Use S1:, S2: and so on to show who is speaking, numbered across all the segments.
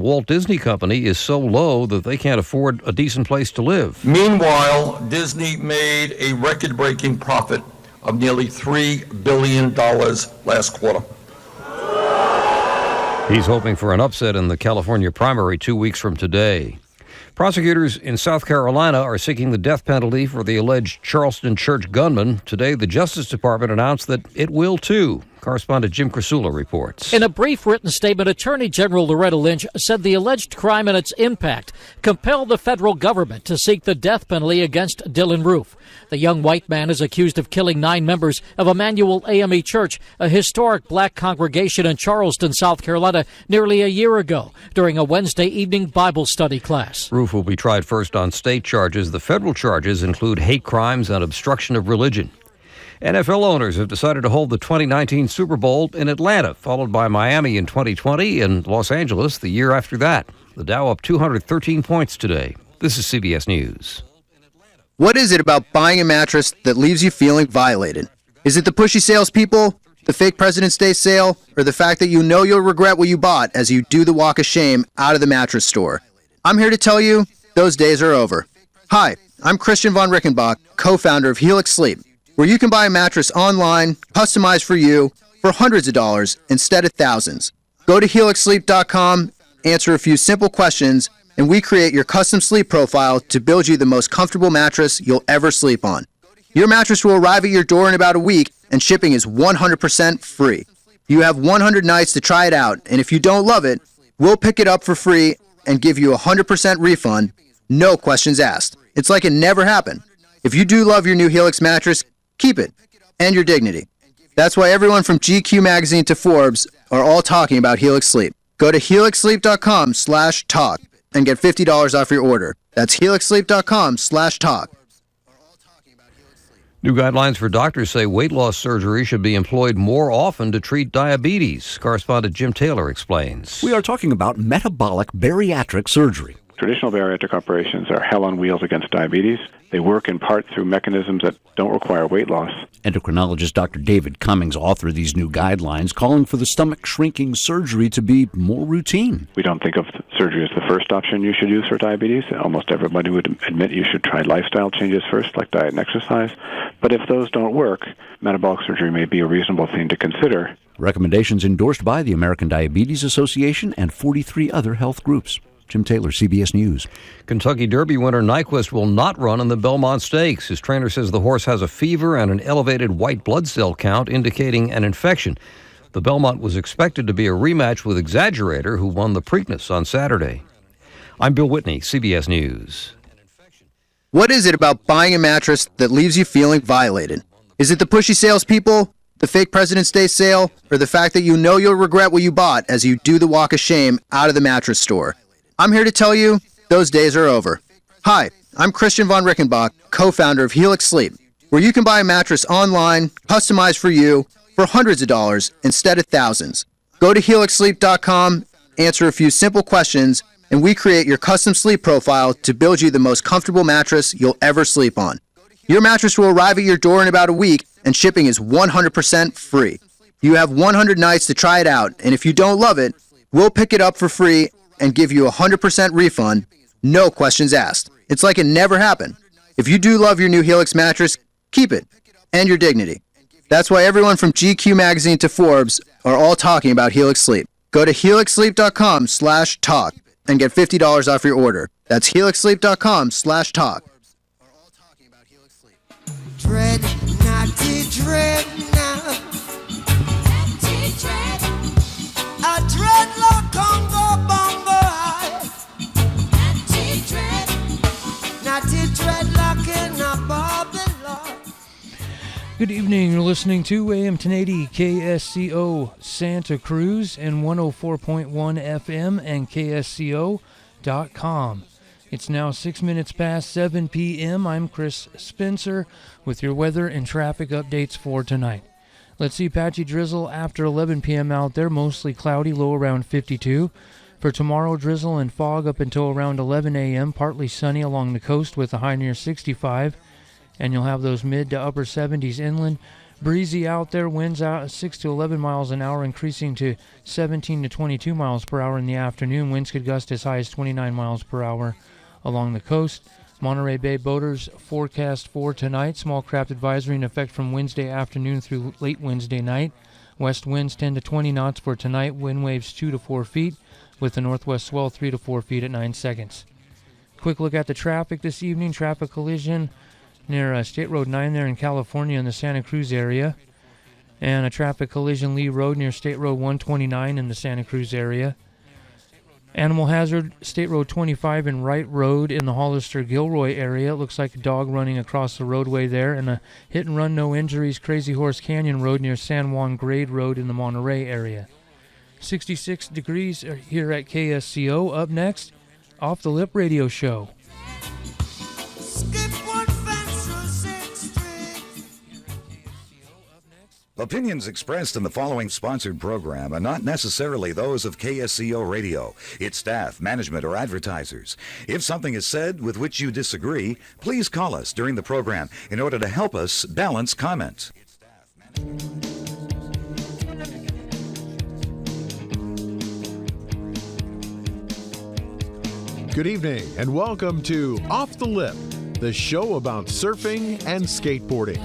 S1: Walt Disney Company is so low that they can't afford a decent place to live.
S2: Meanwhile, Disney made a record-breaking profit of nearly $3 billion last quarter.
S1: He's hoping for an upset in the California primary 2 weeks from today. Prosecutors in South Carolina are seeking the death penalty for the alleged Charleston church gunman. Today, the Justice Department announced that it will, too. Correspondent Jim Crisula reports.
S3: In a brief written statement, Attorney General Loretta Lynch said the alleged crime and its impact compelled the federal government to seek the death penalty against Dylan Roof. The young white man is accused of killing 9 members of Emmanuel AME Church, a historic black congregation in Charleston, South Carolina, nearly a year ago during a Wednesday evening Bible study class.
S1: Roof will be tried first on state charges. The federal charges include hate crimes and obstruction of religion. NFL owners have decided to hold the 2019 Super Bowl in Atlanta, followed by Miami in 2020 and Los Angeles the year after that. The Dow up 213 points today. This is CBS News.
S4: What is it about buying a mattress that leaves you feeling violated? Is it the pushy salespeople, the fake President's Day sale, or the fact that you know you'll regret what you bought as you do the walk of shame out of the mattress store? I'm here to tell you, those days are over. Hi, I'm Christian von Rickenbach, co-founder of Helix Sleep, where you can buy a mattress online, customized for you, for hundreds of dollars instead of thousands. Go to helixsleep.com, answer a few simple questions, and we create your custom sleep profile to build you the most comfortable mattress you'll ever sleep on. Your mattress will arrive at your door in about a week, and shipping is 100% free. You have 100 nights to try it out, and if you don't love it, we'll pick it up for free and give you a 100% refund, no questions asked. It's like it never happened. If you do love your new Helix mattress, keep it, and your dignity. That's why everyone from GQ magazine to Forbes are all talking about Helix Sleep. Go to helixsleep.com/talk and get $50 off your order. That's helixsleep.com/talk.
S1: New guidelines for doctors say weight loss surgery should be employed more often to treat diabetes. Correspondent Jim Taylor explains.
S5: We are talking about metabolic bariatric surgery.
S6: Traditional bariatric operations are hell on wheels against diabetes. They work in part through mechanisms that don't require weight loss.
S5: Endocrinologist Dr. David Cummings authored these new guidelines calling for the stomach shrinking surgery to be more routine.
S6: We don't think of surgery as the first option you should use for diabetes. Almost everybody would admit you should try lifestyle changes first, like diet and exercise. But if those don't work, metabolic surgery may be a reasonable thing to consider.
S5: Recommendations endorsed by the American Diabetes Association and 43 other health groups. Jim Taylor, CBS News.
S1: Kentucky Derby winner Nyquist will not run in the Belmont Stakes. His trainer says the horse has a fever and an elevated white blood cell count indicating an infection. The Belmont was expected to be a rematch with Exaggerator, who won the Preakness on Saturday. I'm Bill Whitney, CBS News.
S4: What is it about buying a mattress that leaves you feeling violated? Is it the pushy salespeople, the fake President's Day sale, or the fact that you know you'll regret what you bought as you do the walk of shame out of the mattress store? I'm here to tell you, those days are over. Hi, I'm Christian von Rickenbach, co-founder of Helix Sleep, where you can buy a mattress online, customized for you, for hundreds of dollars instead of thousands. Go to helixsleep.com, answer a few simple questions, and we create your custom sleep profile to build you the most comfortable mattress you'll ever sleep on. Your mattress will arrive at your door in about a week, and shipping is 100% free. You have 100 nights to try it out, and if you don't love it, we'll pick it up for free and give you a 100% refund, no questions asked. It's like it never happened. If you do love your new Helix mattress, keep it, and your dignity. That's why everyone from GQ magazine to Forbes are all talking about Helix Sleep. Go to helixsleep.com/talk and get $50 off your order. That's helixsleep.com/talk.
S7: Dread, naughty dread now. Naughty dread. A dreadlock Congo bongo high. Naughty dreadlock in a Babylon.
S8: Good evening. You're listening to AM 1080 KSCO Santa Cruz and 104.1 FM and KSCO.com. It's now 6 minutes past 7 p.m. I'm Chris Spencer with your weather and traffic updates for tonight. Let's see, patchy drizzle after 11 p.m. out there, mostly cloudy, low around 52. For tomorrow, drizzle and fog up until around 11 a.m., partly sunny along the coast with a high near 65. And you'll have those mid to upper 70s inland. Breezy out there, winds out at 6 to 11 miles an hour, increasing to 17 to 22 miles per hour in the afternoon. Winds could gust as high as 29 miles per hour along the coast. Monterey Bay boaters forecast for tonight. Small craft advisory in effect from Wednesday afternoon through late Wednesday night. West winds 10 to 20 knots for tonight. Wind waves 2 to 4 feet with the northwest swell 3 to 4 feet at 9 seconds. Quick look at the traffic this evening. Traffic collision near State Road 9 there in California in the Santa Cruz area. And a traffic collision Lee Road near State Road 129 in the Santa Cruz area. Animal hazard, State Road 25 and Wright Road in the Hollister-Gilroy area. It looks like a dog running across the roadway there. And a hit and run, no injuries, Crazy Horse Canyon Road near San Juan Grade Road in the Monterey area. 66 degrees here at KSCO. Up next, Off the Lip Radio Show.
S7: Skip one fence or 6th Street.
S9: Opinions expressed in the following sponsored program are not necessarily those of KSCO Radio, its staff, management, or advertisers. If something is said with which you disagree, please call us during the program in order to help us balance comments.
S10: Good evening and welcome to Off the Lip, the show about surfing and skateboarding.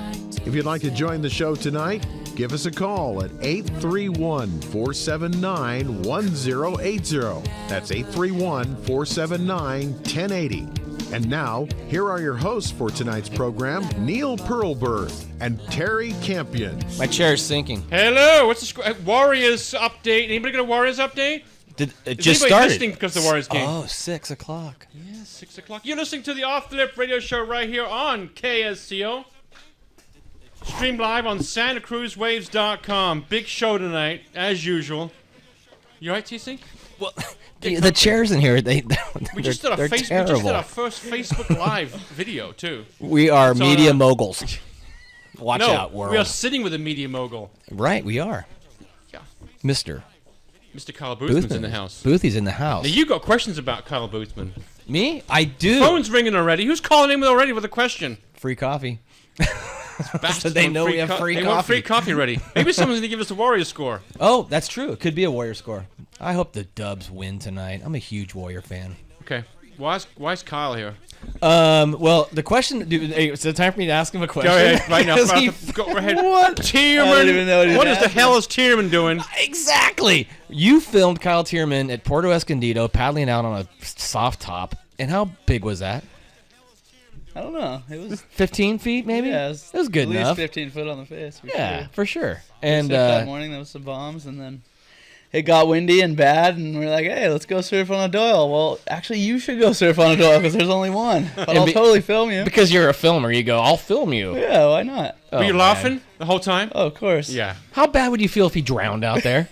S10: If you'd like to join the show tonight, give us a call at 831-479-1080. That's 831-479-1080. And now, here are your hosts for tonight's program, Neil Pearlberth and Terry Campion.
S11: My chair's sinking.
S12: Hello, what's the Warriors update? Anybody got a Warriors update?
S11: It just started.
S12: Listening because the Warriors game?
S11: Oh, 6 o'clock.
S12: Yeah, 6 o'clock. You're listening to the Off the Lip radio show right here on KSCO. Streamed live on SantaCruzWaves.com. Big show tonight, as usual. You all right, TC?
S11: Well, the chairs in here,
S12: we just did a
S11: they're terrible.
S12: We just did our first Facebook Live video, too.
S11: We are media moguls. Watch out, world.
S12: We are sitting with a media mogul.
S11: Right, we are.
S12: Yeah.
S11: Mr.
S12: Kyle Boothman's in the house.
S11: Boothie's in the house.
S12: Now, you got questions about Kyle Boothman.
S11: Me? I do.
S12: Phone's ringing already. Who's calling in already with a question?
S11: Free coffee.
S12: So
S11: they know we have free coffee.
S12: They want free coffee ready. Maybe someone's going to give us a Warrior score.
S11: Oh, that's true. It could be a Warrior score. I hope the Dubs win tonight. I'm a huge Warrior fan.
S12: Okay. Why is Kyle here?
S11: Well, the question... Is it time for me to ask him a question?
S12: Go ahead, right now. Go ahead.
S11: What?
S12: Tierman.
S11: I don't even know
S12: what the hell is Tierman doing?
S11: Exactly. You filmed Kyle Tierman at Puerto Escondido paddling out on a soft top. And how big was that?
S13: I don't know. It was
S11: 15 feet, maybe?
S13: Yeah,
S11: it was good
S13: at
S11: enough.
S13: Least 15 foot on the face.
S11: For sure. And
S13: that morning, there was some bombs, and then it got windy and bad, and we're like, hey, let's go surf on a Doyle. Well, actually, you should go surf on a Doyle because there's only one. But I'll totally film you.
S11: Because you're a filmer, you go, I'll film you.
S13: Yeah, why not?
S12: Were you laughing the whole time?
S13: Oh, of course.
S12: Yeah.
S11: How bad would you feel if he drowned out there?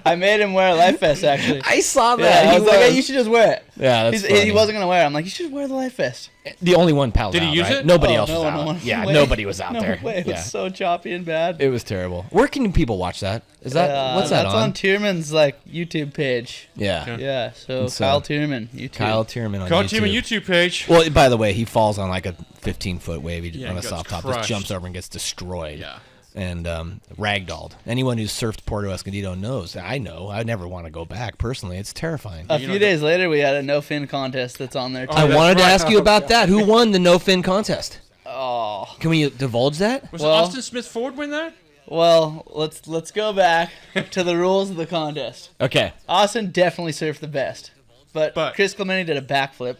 S13: I made him wear a life vest, actually.
S11: I saw that.
S13: Yeah, I was like, hey, you should just wear it.
S11: Yeah, that's funny.
S13: He wasn't going to wear it. I'm like, you should wear the life vest.
S11: The only one paddled out,
S12: Did he use
S11: right?
S12: it?
S11: Nobody else was out.
S13: No one.
S11: Yeah,
S13: Way.
S11: nobody was out
S13: No
S11: there.
S13: way. It was so choppy and bad.
S11: It was terrible. Where can people watch that? Is that what's that
S13: that's
S11: on?
S13: on Tierman's YouTube page.
S11: Yeah.
S13: Yeah. So Kyle Tierman YouTube.
S11: Kyle Tierman on
S12: Kyle
S11: YouTube.
S12: Tierman YouTube page.
S11: Well, by the way, he falls on like a 15-foot wave on a
S12: gets
S11: soft top.
S12: crushed.
S11: Just jumps over and gets destroyed.
S12: Yeah.
S11: And ragdolled. Anyone who's surfed Puerto Escondido knows. I know. I never want to go back personally. It's terrifying.
S13: A few days later, we had a no fin contest that's on there too.
S11: I wanted to ask you about that. Who won the no fin contest?
S13: Oh.
S11: Can we divulge that?
S12: Was Austin Smith Ford win that?
S13: Well, let's go back to the rules of the contest.
S11: Okay.
S13: Austin definitely surfed the best, but Chris Clemente did a backflip.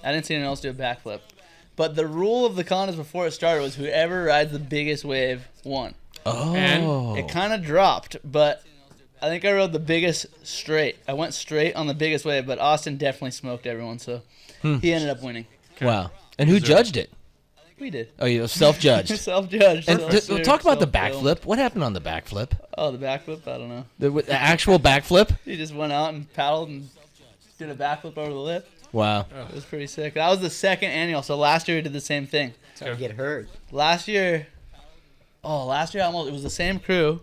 S13: I didn't see anyone else do a backflip. But the rule of the contest before it started was whoever rides the biggest wave won.
S11: Oh.
S13: And it kind of dropped, but I think I rode the biggest straight. I went straight on the biggest wave, but Austin definitely smoked everyone, so he ended up winning.
S11: Wow. And who judged it?
S13: We did.
S11: Oh, you self-judged.
S13: Self-judged.
S11: And talk about the backflip. What happened on the backflip?
S13: Oh, the backflip? I don't know.
S11: The actual backflip?
S13: He just went out and paddled and did a backflip over the lip.
S11: Wow.
S13: It was pretty sick. That was the second annual, so last year we did the same thing.
S14: How to get hurt.
S13: Last year it was the same crew,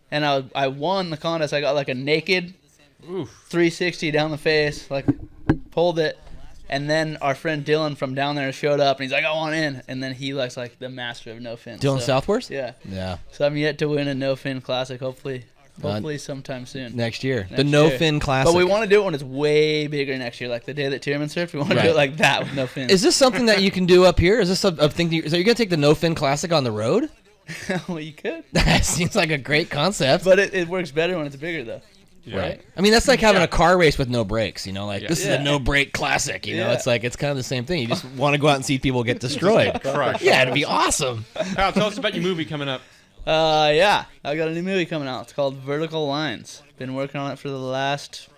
S13: and I won the contest. I got like a naked 360 down the face, like pulled it, And then our friend Dylan from down there showed up, and he's like, I want in. And then he looks like the master of no fin.
S11: Dylan Southworth?
S13: Yeah.
S11: Yeah.
S13: So I'm yet to win a no fin classic. Hopefully sometime soon.
S11: Next year. The no fin classic.
S13: But we want to do it when it's way bigger next year, like the day that Tierman surfed. We want to do it like that with no fins.
S11: Is this something that you can do up here? Is this a thing? So you're going to take the no fin classic on the road?
S13: Well, you could.
S11: That seems like a great concept.
S13: But it works better when it's bigger, though.
S12: Yeah.
S11: Right. I mean, that's like having a car race with no brakes, you know, like this is a
S13: Yeah.
S11: no brake classic, you know, it's like, it's kind of the same thing. You just want to go out and see people get destroyed.
S12: Crushed.
S11: Yeah, it'd be awesome.
S12: Kyle, tell us about your movie coming up.
S13: Yeah, I got a new movie coming out. It's called Vertical Lines. Been working on it for the last,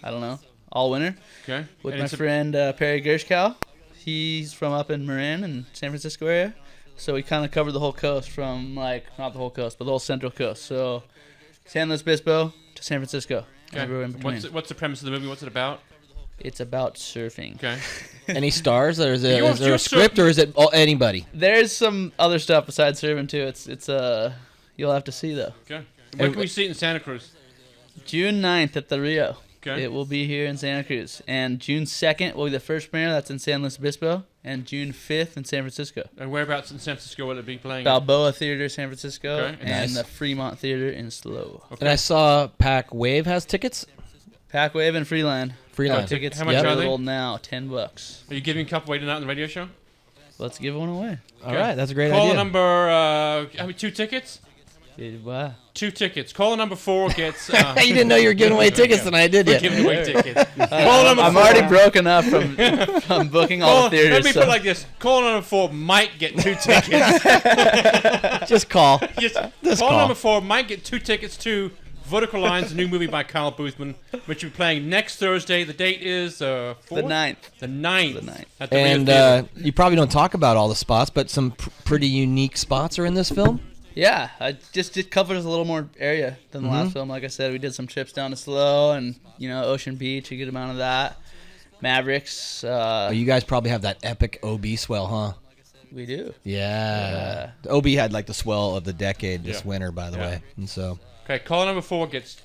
S13: I don't know, all winter.
S12: Okay.
S13: With
S12: And
S13: my
S12: it's
S13: friend Perry Gershkow. He's from up in Marin and San Francisco area. So we kind of covered the whole coast from, like, not the whole coast, but the whole central coast. So San Luis Obispo to San Francisco.
S12: Okay.
S13: Everywhere in between.
S12: What's the premise of the movie? What's it about?
S13: It's about surfing.
S12: Okay.
S11: Any stars? Or is there
S12: You're
S11: a script, or is it anybody?
S13: There's some other stuff besides surfing too. It's you'll have to see though.
S12: Okay. When can we see it in Santa Cruz?
S13: June 9th at the Rio.
S12: Okay.
S13: It will be here in Santa Cruz. And June 2nd will be the first premiere. That's in San Luis Obispo. And June 5th in San Francisco.
S12: And whereabouts in San Francisco will it be playing?
S13: Balboa Theater, San Francisco.
S12: Okay.
S13: And
S11: Nice.
S13: the Fremont Theater in SLO.
S12: Okay.
S11: And I saw Pac Wave has tickets.
S13: Pac Wave and Freeland.
S11: Freeland.
S13: Tickets
S12: How much are they?
S13: available now, $10.
S12: Are you giving a couple away tonight on the radio show?
S13: Let's give one away.
S11: All right, that's a great
S12: Call
S11: idea.
S12: the number, 2 tickets?
S13: Wow.
S12: 2 tickets. Call the number 4 gets...
S11: You didn't know you were giving away tickets tonight, did you?
S12: We're giving away tickets. Call number 4.
S13: I'm already broken up from booking all the theaters.
S12: Let me put it like this. Call number 4 might get 2 tickets.
S11: Just call.
S12: Call number 4 might get 2 tickets to Vertical Lines, a new movie by Kyle Boothman, which will be playing next Thursday. The date is
S13: The 9th.
S12: The 9th.
S13: The 9th.
S12: At the Rio
S11: And
S12: Theater.
S11: you probably don't talk about all the spots, but some pretty unique spots are in this film.
S13: Yeah, it covers a little more area than the last film. Like I said, we did some trips down to SLO and, Ocean Beach, a good amount of that. Mavericks.
S11: You guys probably have that epic OB swell, huh?
S13: We do.
S11: Yeah. The OB had like the swell of the decade this winter, by the way. And so
S12: Okay, call number 4 gets...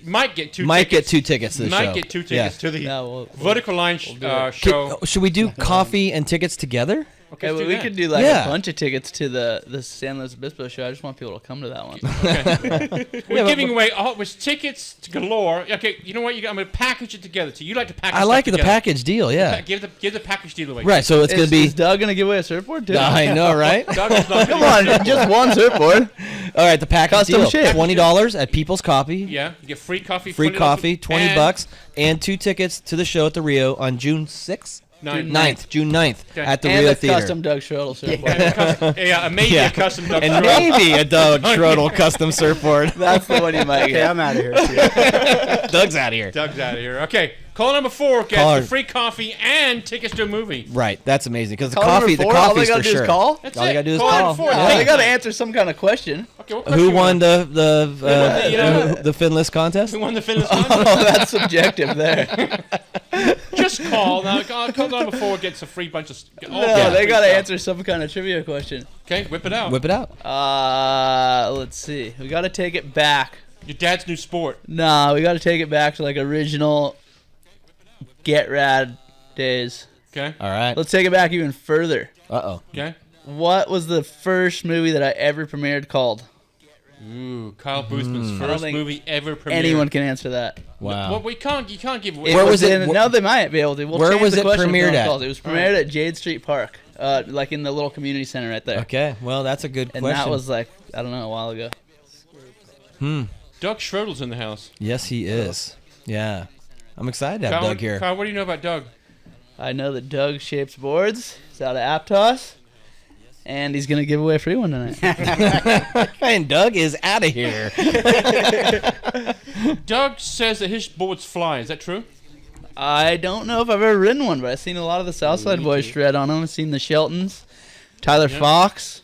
S12: might get 2
S11: might
S12: tickets.
S11: get 2 tickets to the show.
S12: Might get 2 tickets to the
S13: Yeah,
S12: Vertical Lines show.
S11: Should we do coffee and tickets together?
S12: Okay,
S13: Yeah,
S12: let's
S13: but
S12: do
S13: we
S12: that.
S13: could do like
S11: Yeah.
S13: a bunch of tickets to the San Luis Obispo show. I just want people to come to that one.
S12: We're giving away tickets to galore. Okay, you know what? I'm going to package it together. So you like to package
S11: I like
S12: stuff
S11: the
S12: together.
S11: package deal, yeah.
S12: Give the package deal away.
S11: Right, so it's going to be...
S13: Is Doug gonna give away a surfboard too?
S11: I know, right?
S12: Doug is not
S13: Come on, just one surfboard.
S11: All right, the package
S13: Custom
S11: deal.
S13: shape.
S11: $20 at People's Coffee.
S12: Yeah, you get free coffee.
S11: Free
S12: $20
S11: coffee, $20,
S12: and
S11: and 2 tickets to the show at the Rio on June 6th?
S12: June
S11: 9th
S12: Okay.
S11: at the
S13: And
S11: Rio
S13: a
S11: Theater.
S13: custom Doug Schroedel surfboard.
S12: maybe
S11: Yeah.
S12: a custom Doug
S11: And
S12: Schroedel.
S11: maybe a Doug Schroedel custom surfboard.
S13: That's the one you might
S4: Okay,
S13: get.
S4: I'm out of here. See ya.
S11: Doug's out of here.
S12: Doug's out of here. Okay, call number 4 gets
S11: Call
S12: the
S11: her.
S12: free coffee and tickets to a movie.
S11: Right, that's amazing because the
S13: Call number
S11: coffee, the
S13: 4, all they
S11: coffee's
S13: gotta
S11: for
S13: do is
S11: sure.
S13: call?
S12: That's
S11: All you
S12: it.
S11: gotta do is
S12: Call
S11: call.
S12: number 4.
S11: Yeah.
S13: They got to answer some kind of question.
S12: Okay, what question
S11: Who
S12: you
S11: won
S12: want?
S11: the Finless contest?
S12: Who won the Finland
S13: Oh, that's subjective there.
S12: Just call. Now, call number 4 gets a free bunch of...
S13: No, they got to answer some kind of trivia question.
S12: Okay, whip it out.
S11: Whip it out.
S13: Let's see. We got to take it back.
S12: Your dad's new sport.
S13: Nah, we got to take it back to like original Get Rad days.
S12: Okay.
S11: All right.
S13: Let's take it back even further.
S11: Uh-oh.
S12: Okay.
S13: What was the first movie that I ever premiered called?
S12: Ooh, Kyle Boothman's
S13: I don't
S12: first
S13: think
S12: movie ever premiered.
S13: Anyone can answer that.
S11: Wow.
S12: Well, you can't give away.
S11: Where was it?
S13: No, they might be able to. We'll
S11: Where
S13: change
S11: was
S13: the
S11: it
S13: question if
S11: premiered
S13: no one
S11: at?
S13: calls. It was premiered at Jade Street Park, like in the little community center right there.
S11: Okay, well, that's a good
S13: And
S11: question.
S13: that was like, I don't know, a while ago.
S12: Doug Schroedel's in the house.
S11: Yes, he is. Yeah. I'm excited to have
S12: Kyle,
S11: Doug here.
S12: Kyle, what do you know about Doug?
S13: I know that Doug shapes boards. He's out of Aptos. And he's going to give away a free one tonight.
S11: And Doug is out of here.
S12: Doug says that his boards fly. Is that true?
S13: I don't know if I've ever ridden one, but I've seen a lot of the Southside boys shred on them. I've seen the Sheltons, Tyler Fox,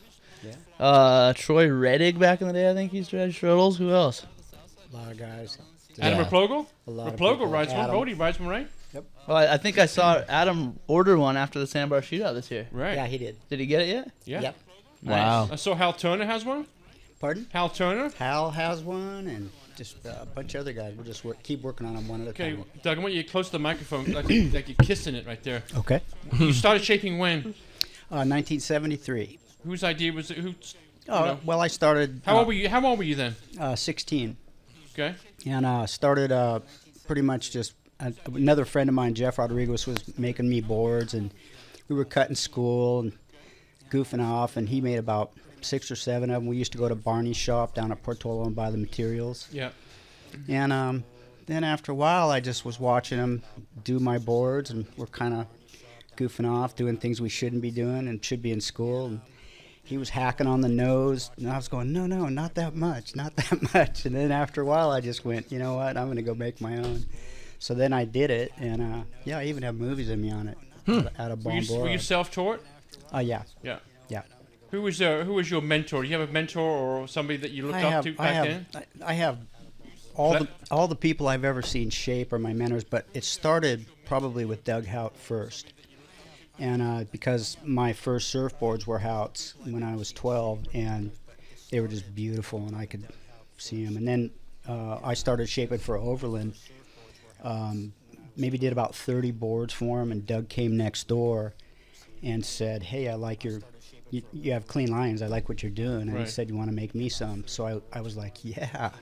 S13: Troy Reddick back in the day. I think he's shredded Schroedels. Who else?
S14: A lot of guys.
S12: Adam Raplogle?
S14: A lot of
S12: Raplogle
S14: people.
S12: rides one.
S14: Adam.
S12: Brody rides one, right?
S13: Well, I think I saw Adam order one after the Sandbar Shootout this year.
S12: Right.
S14: Yeah, he did.
S13: Did he get it yet?
S12: Yeah.
S14: Yep.
S11: Wow.
S12: I saw Hal Turner has one.
S14: Pardon?
S12: Hal Turner.
S14: Hal has one, and just a bunch of other guys. We'll just keep working on them one at a
S12: Okay,
S14: time.
S12: Doug, I want you close to the microphone, like you're kissing it right there.
S14: Okay.
S12: You started shaping when?
S14: 1973.
S12: Whose idea was it?
S14: Well, I started.
S12: How old were you? How old were you then?
S14: 16.
S12: Okay.
S14: And started pretty much just another friend of mine, Jeff Rodriguez, was making me boards, and we were cutting school and goofing off, and he made about 6 or 7 of them. We used to go to Barney's shop down at Portola and buy the materials.
S12: Yeah.
S14: And then after a while, I just was watching him do my boards, and we're kind of goofing off, doing things we shouldn't be doing and should be in school. And he was hacking on the nose, and I was going, no, not that much, not that much. And then after a while, I just went, you know what, I'm going to go make my own. So then I did it, and I even have movies of me on it out of Bombora.
S12: Were you self-taught?
S14: Yeah.
S12: Yeah.
S14: Yeah.
S12: Who was your mentor? Do you have a mentor or somebody that you looked up to back then?
S14: I have all the people I've ever seen shape are my mentors, but it started probably with Doug Hout first. And because my first surfboards were Hout's when I was 12, and they were just beautiful, and I could see them. And then I started shaping for Overland. Maybe did about 30 boards for him, and Doug came next door and said, hey, I like you have clean lines. I like what you're doing. And he said, you want to make me some? So I was like, yeah.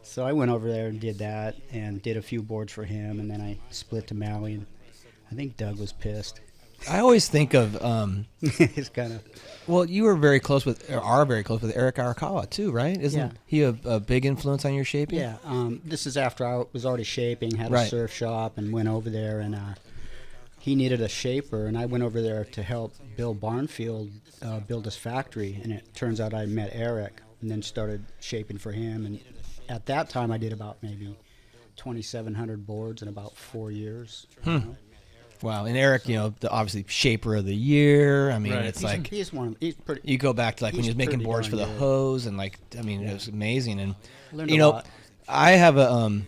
S14: So I went over there and did that and did a few boards for him, and then I split to Maui, and I think Doug was pissed.
S11: I always think of
S14: it's kind of
S11: well, you were very close with, or are very close with Eric Arakawa too, right? Isn't he a big influence on your shaping?
S14: Yeah. This is after I was already shaping, had a surf shop, and went over there, and he needed a shaper, and I went over there to help Bill Barnfield build his factory, and it turns out I met Eric and then started shaping for him, and at that time I did about maybe 2,700 boards in about 4 years. You know?
S11: Wow, and Eric, obviously shaper of the year. I mean, it's
S14: he's one. He's pretty.
S11: You go back to when he was making boards for the hose, and it was amazing. And a lot. I have I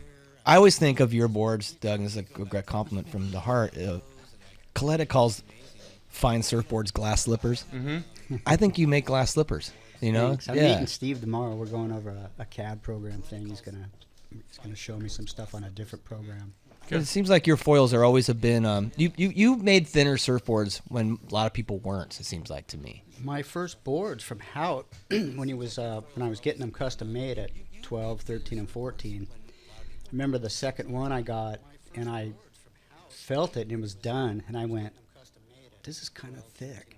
S11: always think of your boards, Doug, and this is a great compliment from the heart. Coletta calls fine surfboards glass slippers. Mm-hmm. I think you make glass slippers.
S14: Thanks. I'm meeting Steve tomorrow. We're going over a CAD program thing. He's gonna show me some stuff on a different program.
S11: It seems like your foils are always have been. You made thinner surfboards when a lot of people weren't. It seems like to me.
S14: My first boards from Hout when I was getting them custom made at 12, 13, and 14. I remember the second one I got, and I felt it, and it was done, and I went, "This is kind of thick,"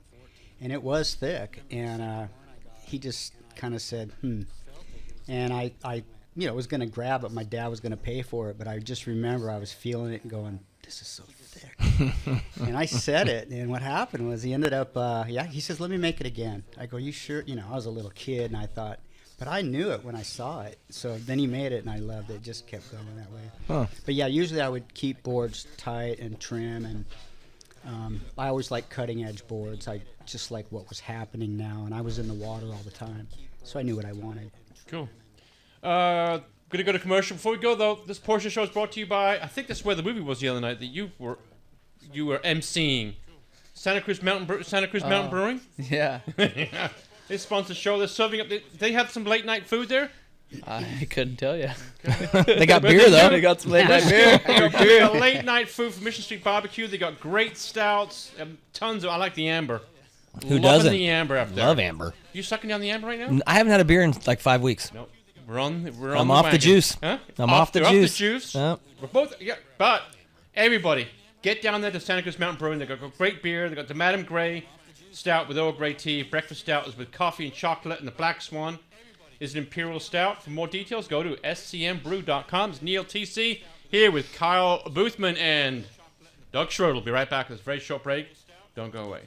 S14: and it was thick, and he just kind of said, and I was going to grab it. My dad was going to pay for it, but I just remember I was feeling it and going, this is so thick. And I said it, and what happened was he ended up, he says, let me make it again. I go, you sure? I was a little kid, and I thought, but I knew it when I saw it. So then he made it, and I loved it. It just kept going that way.
S11: Huh.
S14: But yeah, usually I would keep boards tight and trim, and I always like cutting-edge boards. I just like what was happening now, and I was in the water all the time, so I knew what I wanted.
S12: Cool. Going to go to commercial. Before we go, though, this portion of the show is brought to you by, I think that's where the movie was the other night that you were emceeing. Santa Cruz Mountain Brewing?
S13: Yeah.
S12: They sponsor the show. They're serving up. They have some late night food there?
S13: I couldn't tell you.
S11: They got beer, though.
S13: They got some late night beer.
S12: They got late night food from Mission Street Barbecue. They got great stouts. Tons of, I like the amber.
S11: Who doesn't?
S12: The amber up there.
S11: Love amber.
S12: You sucking down the amber right now?
S11: I haven't had a beer in like 5 weeks.
S12: Nope. We're on
S11: I'm off the juice.
S12: Huh?
S11: I'm off the juice.
S12: Yep. We're both. Yeah. But everybody, get down there to Santa Cruz Mountain Brewing. They got great beer. They got the Madam Gray stout with Earl Grey tea. Breakfast stout is with coffee and chocolate, and the Black Swan is an imperial stout. For more details, go to scmbrew.com. It's Neil TC here with Kyle Boothman and Doug Schroedel. We'll be right back with this very short break. Don't go away.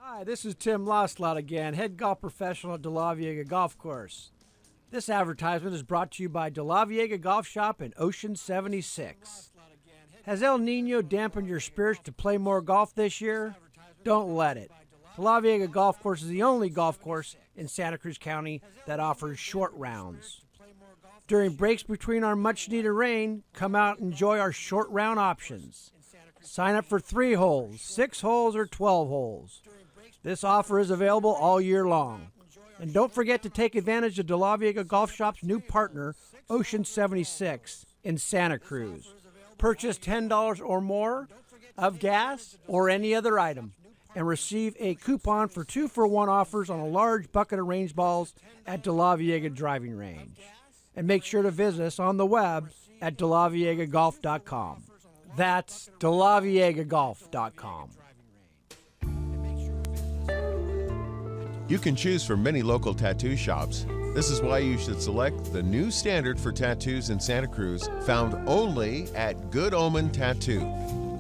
S15: Hi, this is Tim Loslot again, head golf professional at De La Viega Golf Course. This advertisement is brought to you by De La Viega Golf Shop in Ocean 76. Has El Nino dampened your spirits to play more golf this year? Don't let it. De La Viega Golf Course is the only golf course in Santa Cruz County that offers short rounds. During breaks between our much-needed rain, come out and enjoy our short round options. Sign up for 3 holes, 6 holes, or 12 holes. This offer is available all year long. And don't forget to take advantage of De La Viega Golf Shop's new partner, Ocean 76, in Santa Cruz. Purchase $10 or more of gas or any other item and receive a coupon for 2-for-1 offers on a large bucket of range balls at De La Viega Driving Range. And make sure to visit us on the web at delaviegagolf.com. That's delaviegagolf.com.
S10: You can choose from many local tattoo shops. This is why you should select the new standard for tattoos in Santa Cruz, found only at Good Omen Tattoo.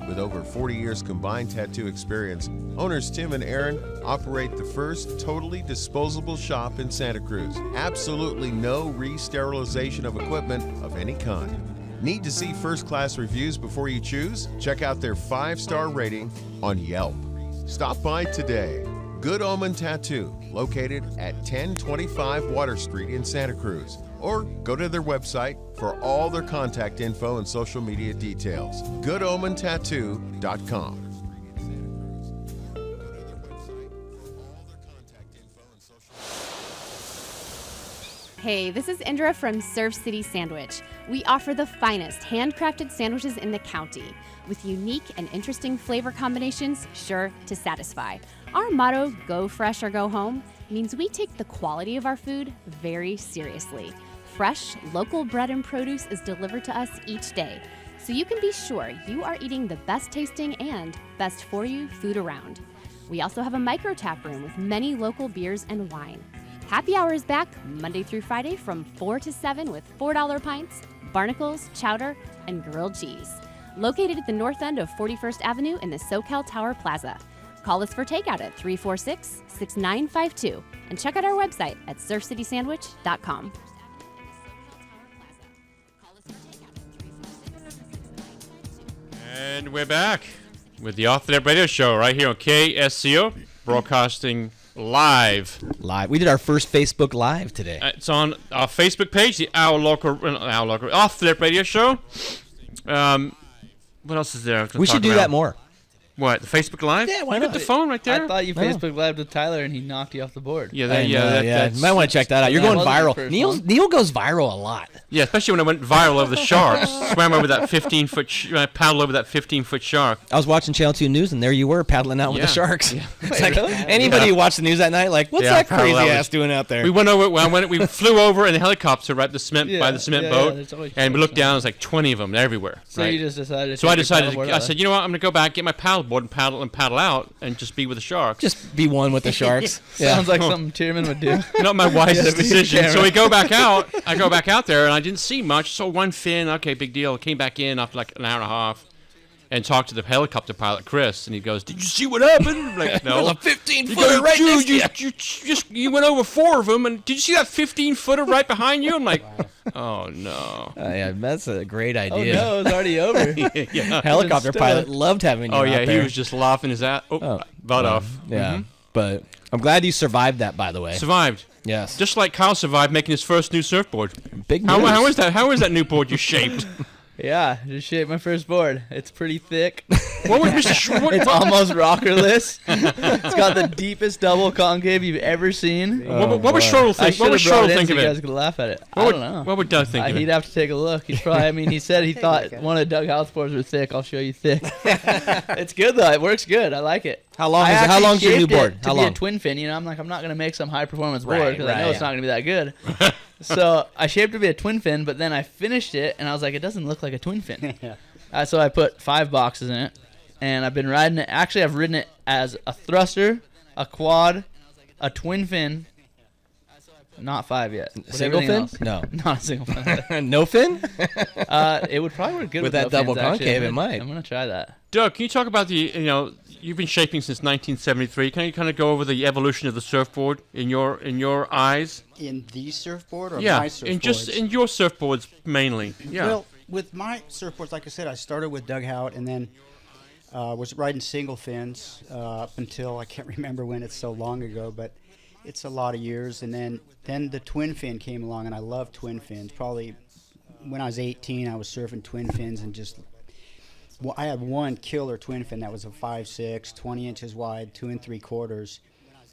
S10: With over 40 years combined tattoo experience, owners Tim and Aaron operate the first totally disposable shop in Santa Cruz. Absolutely no re-sterilization of equipment of any kind. Need to see first-class reviews before you choose? Check out their 5-star rating on Yelp. Stop by today. Good Omen Tattoo, located at 1025 Water Street in Santa Cruz. Or go to their website for all their contact info and social media details. GoodOmenTattoo.com.
S16: Hey, this is Indra from Surf City Sandwich. We offer the finest handcrafted sandwiches in the county, with unique and interesting flavor combinations sure to satisfy. Our motto, go fresh or go home, means we take the quality of our food very seriously. Fresh, local bread and produce is delivered to us each day, so you can be sure you are eating the best tasting and best for you food around. We also have a micro tap room with many local beers and wine. Happy hour is back Monday through Friday from 4 to 7 with $4 pints, barnacles, chowder, and grilled cheese. Located at the north end of 41st Avenue in the SoCal Tower Plaza. Call us for takeout at 346-6952 and check out our website at surfcitysandwich.com.
S12: And we're back with the Off the Net Radio Show right here on KSCO, broadcasting live.
S11: We did our first Facebook Live today.
S12: It's on our Facebook page, the Our Local Off the Net Radio Show. What else is there?
S11: We should do that more.
S12: What, the Facebook Live?
S11: Yeah, why
S12: You
S11: not?
S12: got the phone right there.
S13: I thought you Facebook Lived with Tyler and he knocked you off the board.
S12: Yeah,
S11: You might want to check that out. You're going viral. Neil goes viral a lot.
S12: Yeah, especially when I went viral over the sharks. Swam over that 15-foot, paddled over that 15-foot shark.
S11: I was watching Channel 2 News, and there you were paddling out with the sharks.
S12: Yeah.
S11: It's like, anybody who watched the news that night, like, what's that crazy ass doing out there?
S12: We went over. We flew over in a helicopter right by the cement boat, and we looked down. There's like 20 of them everywhere.
S13: So you just decided.
S12: So I decided. I said, you know what? I'm gonna go back, get my paddleboard, and paddle out, and just be with the sharks.
S11: Just be one with the sharks.
S13: Sounds like something Tierman would do.
S12: Not my wisest decision. So we go back out. I go back out there, and I didn't see much. Saw one fin. Okay, big deal. Came back in after like an hour and a half, and talked to the helicopter pilot, Chris, and he goes, "Did you see what happened?" I'm like, no.
S11: There's a 15-footer right next to you.
S12: You went over 4 of them, and did you see that 15-footer right behind you? I'm like, oh no.
S11: Yeah, that's a great idea.
S13: Oh no, it's already over.
S12: Yeah.
S11: Helicopter pilot loved having you out there.
S12: He was just laughing his butt off.
S11: Yeah,
S12: Mm-hmm.
S11: but I'm glad you survived that, by the way.
S12: Survived.
S11: Yes.
S12: Just like Kyle survived making his first new surfboard.
S11: Big news.
S12: How is that? How is that new board you shaped?
S13: Yeah, just shaped my first board. It's pretty thick.
S12: What would Mr.
S13: It's almost rockerless. It's got the deepest double concave you've ever seen.
S12: What would Schroedel think? What would Schroedel think of it?
S13: You guys could laugh at it.
S12: What
S13: I don't know.
S12: What would Doug think of it?
S13: He'd have to take a look. He's probably. He said he thought one of Doug House's boards were thick. I'll show you thick. It's good though. It works good. I like it.
S11: How long is it? How long's your new board?
S13: How long? To be a twin fin. I'm like, I'm not gonna make some high performance board because I know it's not gonna be that good. So I shaped it to be a twin fin, but then I finished it and I was like, it doesn't look like a twin fin. So I put 5 boxes in it, and I've been riding it. Actually, I've ridden it as a thruster, a quad, a twin fin. Not 5 yet.
S11: Single fin?
S13: No, not a single fin.
S11: No fin?
S13: It would probably work good with
S11: that
S13: no
S11: double
S13: fins, actually.
S11: concave. It might.
S13: I'm gonna try that.
S12: Doug, can you talk about you've been shaping since 1973. Can you kind of go over the evolution of the surfboard in your eyes?
S14: In the surfboard or my surfboards?
S12: in your surfboards mainly. Yeah.
S14: Well, with my surfboards, like I said, I started with Doug Hout and then was riding single fins up until I can't remember when. It's so long ago, but it's a lot of years. And then the twin fin came along, and I love twin fins. Probably when I was 18, I was surfing twin fins and just well, I had one killer twin fin that was a 5.6, 20 inches wide, 2 3/4,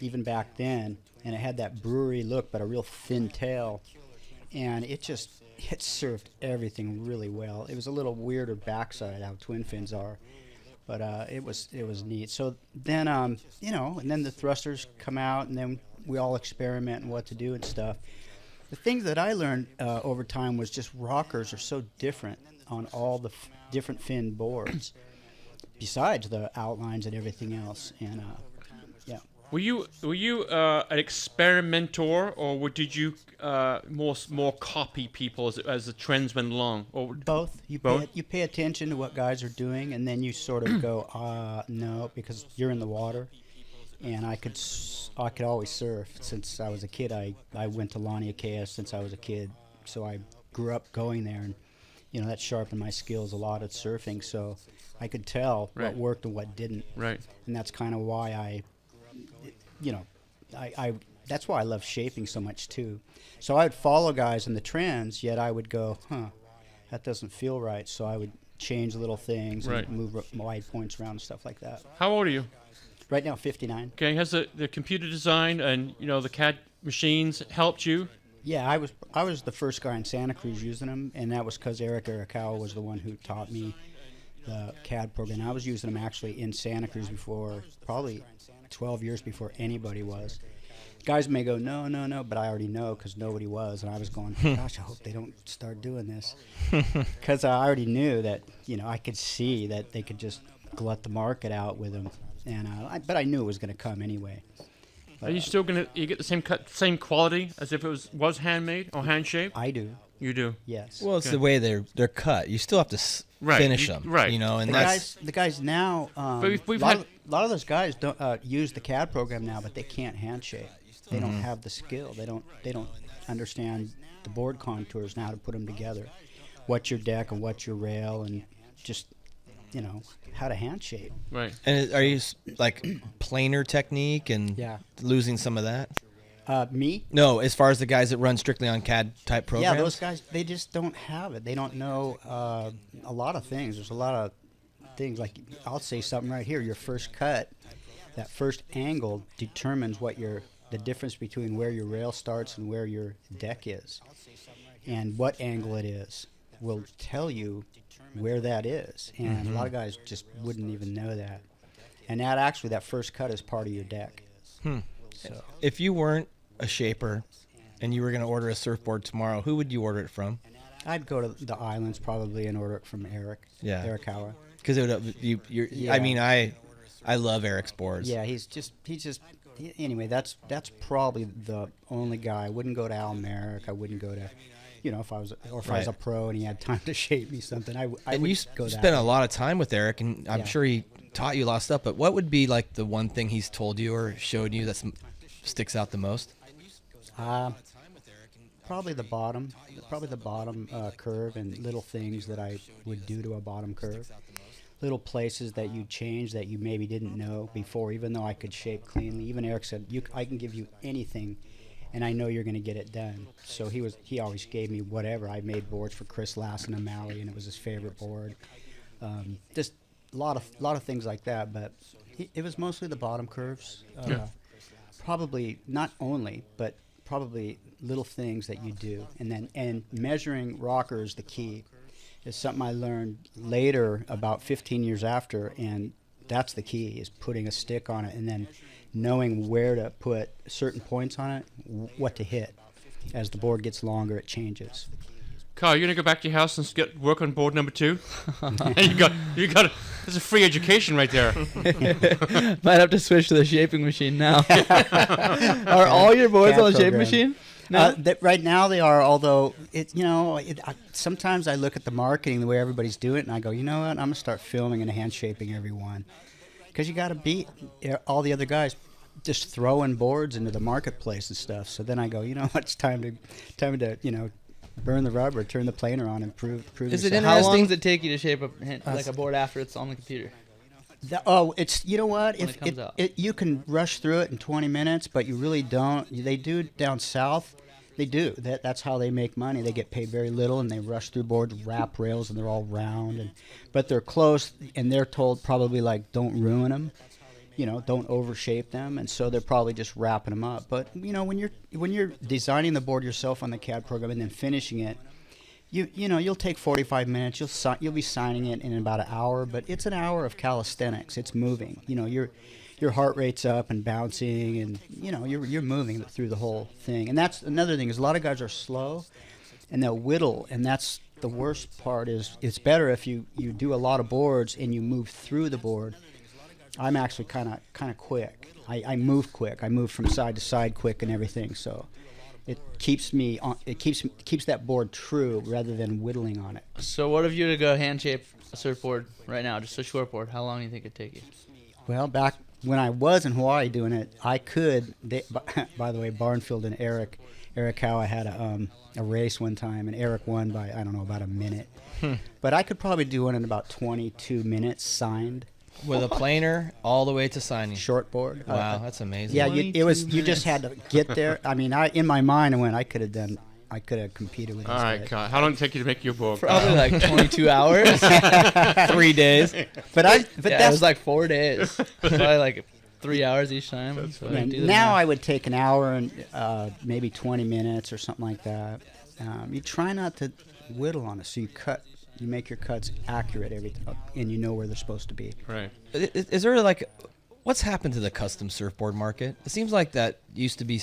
S14: even back then, and it had that brewery look, but a real thin tail, and it served everything really well. It was a little weirder backside how twin fins are, but it was neat. So then and then the thrusters come out, and then we all experiment and what to do and stuff. The things that I learned over time was just rockers are so different on all the different fin boards, besides the outlines and everything else. And yeah.
S12: Were you an experimenter, or did you more copy people as the trends went along? Or
S14: both. You pay attention to what guys are doing, and then you sort of go, no, because you're in the water. And I could always surf since I was a kid. I went to Laniakea since I was a kid, so I grew up going there, and that sharpened my skills a lot at surfing. So I could tell what worked and what didn't.
S12: Right.
S14: And that's kind of why I that's why I love shaping so much too. So I would follow guys in the trends, yet I would go, that doesn't feel right. So I would change little things and move wide points around and stuff like that.
S12: How old are you?
S14: Right now, 59.
S12: Okay, has the computer design and the CAD machines helped you?
S14: Yeah, I was the first guy in Santa Cruz using them, and that was because Eric Arakawa was the one who taught me the CAD program. I was using them actually in Santa Cruz before, probably 12 years before anybody was. Guys may go, no, but I already know because nobody was, and I was going, gosh, I hope they don't start doing this, because I already knew that I could see that they could just glut the market out with them. But I knew it was going to come anyway. But,
S12: are you still going to get the same quality as if it was handmade or hand shaped?
S14: I do.
S12: You do?
S14: Yes.
S11: Well, it's the way they're cut. You still have to finish them.
S12: Right.
S11: And
S14: the guys now. A lot of those guys don't use the CAD program now, but they can't hand shape. They don't have the skill. They don't understand the board contours and how to put them together. What's your deck and what's your rail, and just how to hand shape.
S12: Right.
S11: And are you like planar technique and losing some of that?
S14: Me?
S11: No, as far as the guys that run strictly on CAD type programs.
S14: Yeah, those guys, they just don't have it. They don't know a lot of things. There's a lot of things, like I'll say something right here. Your first cut, that first angle determines the difference between where your rail starts and where your deck is. And what angle it is will tell you where that is, and a lot of guys just wouldn't even know that. And that first cut is part of your deck.
S11: So if you weren't a shaper and you were going to order a surfboard tomorrow, who would you order it from?
S14: I'd go to the islands probably and order it from Eric.
S11: Yeah,
S14: Arakawa.
S11: Because I mean, I love Eric's boards.
S14: Yeah, anyway, that's probably the only guy. I wouldn't go to Al Merrick. I wouldn't go to if I was a pro and he had time to shape me something, I would go that.
S11: Spent a lot of time with Eric, and I'm sure he taught you a lot of stuff. But what would be like the one thing he's told you or showed you that sticks out the most?
S14: Probably the bottom curve and little things that I would do to a bottom curve. Little places that you change that you maybe didn't know before, even though I could shape cleanly. Even Eric said, I can give you anything, and I know you're going to get it done. So he always gave me whatever. I made boards for Chris Lassen and Maui, and it was his favorite board. Just a lot of things like that, but it was mostly the bottom curves. Probably not only, but probably little things that you do, and measuring rocker is the key. It's something I learned later, about 15 years after, and that's the key, is putting a stick on it and then knowing where to put certain points on it, what to hit. As the board gets longer, it changes.
S12: Carl, you're gonna go back to your house and get work on board number 2. you got. That's a free education right there.
S13: Might have to switch to the shaping machine now. Are all your boards on the shaping machine? No?
S14: Right now they are. Although sometimes I look at the marketing, the way everybody's doing it, and I go, you know what? I'm gonna start filming and hand shaping every one, because you got to beat all the other guys just throwing boards into the marketplace and stuff. So then I go, you know what? It's time to burn the rubber, turn the planer on, and prove.
S13: Is it interesting? How long does it take you to shape a board after it's on the computer?
S14: It's you can rush through it in 20 minutes, but you really don't. They do down south. They do. That's how they make money. They get paid very little, and they rush through boards, wrap rails, and they're all round. But they're close, and they're told probably like, don't ruin them, don't overshape them, and so they're probably just wrapping them up. But when you're designing the board yourself on the CAD program and then finishing it, you'll take 45 minutes. You'll be signing it in about an hour, but it's an hour of calisthenics. It's moving. Your heart rate's up and bouncing, and you're moving through the whole thing. And that's another thing, is a lot of guys are slow and they'll whittle, and that's the worst part. Is it's better if you do a lot of boards and you move through the board. I'm actually kind of quick. I move quick. I move from side to side quick and everything, so it keeps me on, it keeps that board true rather than whittling on it.
S13: So what if you were to go hand shape a surfboard right now, just a shortboard? How long do you think it'd take you?
S14: Well, back when I was in Hawaii doing it, I could. By the way, Barnfield and Eric Howe, I had a race one time, and Eric won by, I don't know, about a minute. But I could probably do one in about 22 minutes signed.
S11: With a planer all the way to signing.
S14: Shortboard.
S11: Wow, that's amazing.
S14: Yeah, you just had to get there. I mean, in my mind, I could have competed with.
S12: All right, Kyle. How long did it take you to make your book?
S13: Probably like 22 hours,
S11: 3 days.
S14: But
S13: it was like 4 days. Probably like 3 hours each time. So
S14: now I would take an hour and maybe 20 minutes or something like that. You try not to whittle on it, so you make your cuts accurate and you know where they're supposed to be.
S12: Right.
S11: Is there what's happened to the custom surfboard market? It seems like that used to be.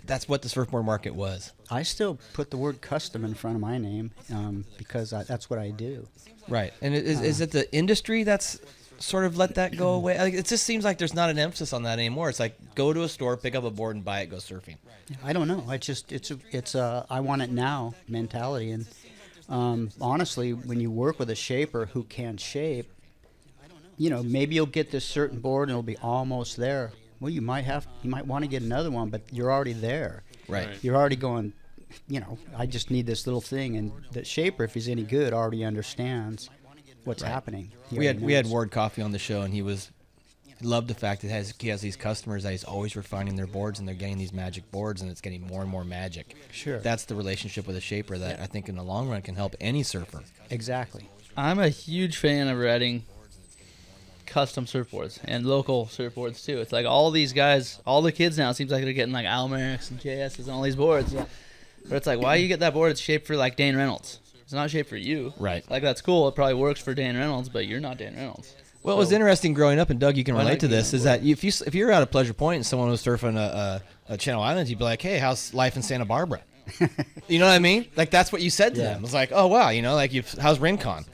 S11: That's what the surfboard market was.
S14: I still put the word custom in front of my name because that's what I do.
S11: Right. And is it the industry that's sort of let that go away? Like, it just seems like there's not an emphasis on that anymore. It's like, go to a store, pick up a board, and buy it, go surfing.
S14: I don't know. It's a I want it now mentality. And honestly, when you work with a shaper who can shape, maybe you'll get this certain board and it'll be almost there. Well, you might want to get another one, but you're already there.
S11: Right.
S14: You're already going, I just need this little thing. And the shaper, if he's any good, already understands what's happening.
S11: We had Ward Coffey on the show, and he loved the fact that he has these customers that he's always refining their boards, and they're getting these magic boards, and it's getting more and more magic.
S14: Sure.
S11: That's the relationship with a shaper that I think in the long run can help any surfer.
S14: Exactly.
S13: I'm a huge fan of writing custom surfboards and local surfboards too. It's like all these guys, all the kids now, it seems like they're getting like Almericks and JSs and all these boards. But it's like, why do you get that board? It's shaped for like Dane Reynolds. It's not shaped for you.
S11: Right.
S13: Like, that's cool. It probably works for Dane Reynolds, but you're not Dane Reynolds.
S11: Well, it was interesting growing up, and Doug, you can relate to this, is that if you're out at Pleasure Point and someone was surfing a Channel Islands, you'd be like, hey, how's life in Santa Barbara? You know what I mean? Like, that's what you said to them. It's like, oh, wow, how's Rincon?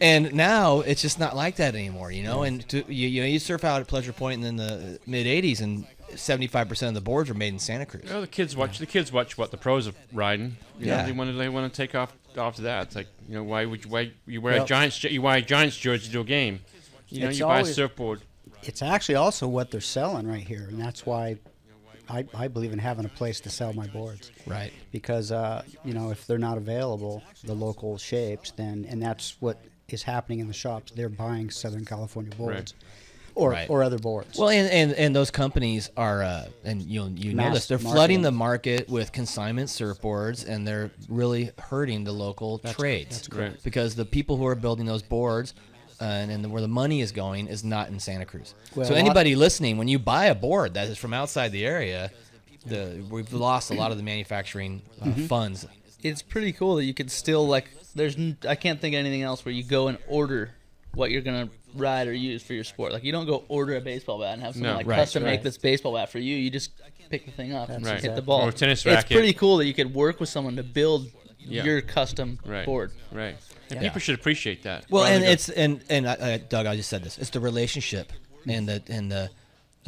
S11: And now it's just not like that anymore, and you surf out at Pleasure Point in the mid-'80s, and 75% of the boards were made in Santa Cruz.
S12: The kids watch what the pros are riding. They want to take off to that. It's like, why you wear a Giants jersey to a game? You buy a surfboard.
S14: It's actually also what they're selling right here, and that's why I believe in having a place to sell my boards.
S11: Right.
S14: Because if they're not available, the local shapes, and that's what is happening in the shops. They're buying Southern California boards.
S11: Right.
S14: Or other boards.
S11: Well, and those companies are, and you know this, they're flooding the market with consignment surfboards, and they're really hurting the local trades.
S14: That's correct.
S11: Because the people who are building those boards, and where the money is going, is not in Santa Cruz.
S14: Well,
S11: so anybody listening, when you buy a board that is from outside the area, we've lost a lot of the manufacturing funds.
S13: It's pretty cool that you can still, I can't think of anything else where you go and order what you're going to ride or use for your sport. Like, you don't go order a baseball bat and have someone custom make this baseball bat for you. You just pick the thing up and hit the ball.
S12: Or a tennis racket.
S13: It's pretty cool that you could work with someone to build your custom board.
S12: Right. And people should appreciate that.
S11: Well, Doug, I just said this. It's the relationship and the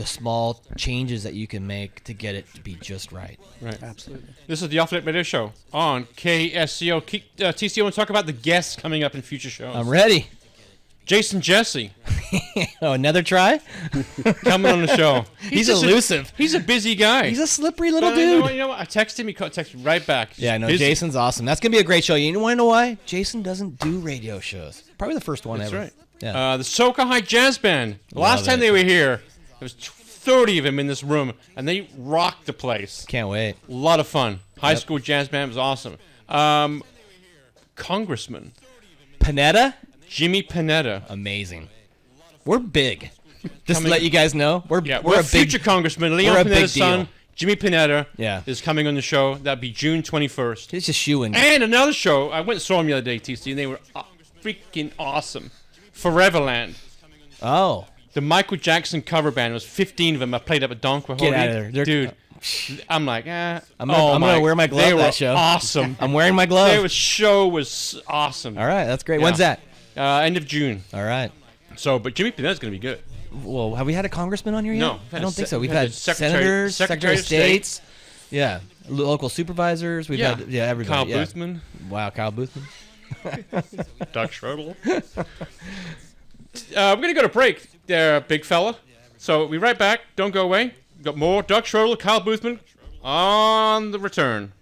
S11: small changes that you can make to get it to be just right.
S12: Right.
S14: Absolutely.
S12: This is the Off Limit Radio Show on KSCO. TCO, want to talk about the guests coming up in future shows.
S11: I'm ready.
S12: Jason Jesse.
S11: Oh, another try?
S12: Coming on the show.
S11: He's elusive.
S12: He's a busy guy.
S11: He's a slippery little dude.
S12: You know what? I texted him. He texted me right back.
S11: Yeah, I know.
S12: Busy.
S11: Jason's awesome. That's going to be a great show. You want to know why? Jason doesn't do radio shows. Probably the first one
S12: That's
S11: ever.
S12: right.
S11: Yeah.
S12: The Soka High Jazz Band. The last time they were here, it was 30 of them in this room, and they rocked the place.
S11: Can't wait.
S12: A lot of fun. High school jazz band was awesome. Congressman
S11: Panetta?
S12: Jimmy Panetta.
S11: Amazing. We're big. Just to let you guys know, we're
S12: a future congressman. Leon Panetta's son, Jimmy Panetta,
S11: Yeah.
S12: is coming on the show. That'd be June 21st.
S11: He's just shooing.
S12: And another show. I went and saw him the other day, TC, and they were freaking awesome. Foreverland.
S11: Oh.
S12: The Michael Jackson cover band. There was 15 of them. I played up at Don Quixote.
S11: Get out of there. They're-
S12: Dude. I'm like,
S11: I'm gonna wear my glove
S12: They were
S11: that show.
S12: awesome.
S11: I'm wearing my glove.
S12: Their show was awesome.
S11: All right, that's great.
S12: Yeah.
S11: When's that?
S12: End of June.
S11: All right.
S12: So, but Jimmy Panetta's going to be good.
S11: Well, have we had a congressman on here yet?
S12: No.
S11: I don't think so. We've
S12: had
S11: had
S12: a secretary-
S11: senators,
S12: secretary of
S11: states. Yeah. Local supervisors. We've had everybody.
S12: Kyle
S11: yeah.
S12: Boothman.
S11: Wow, Kyle Boothman.
S12: Doug Schroedel. We're going to go to break there, big fella. So we'll be right back. Don't go away. We've got more Doug Schroedel, Kyle Boothman on the return.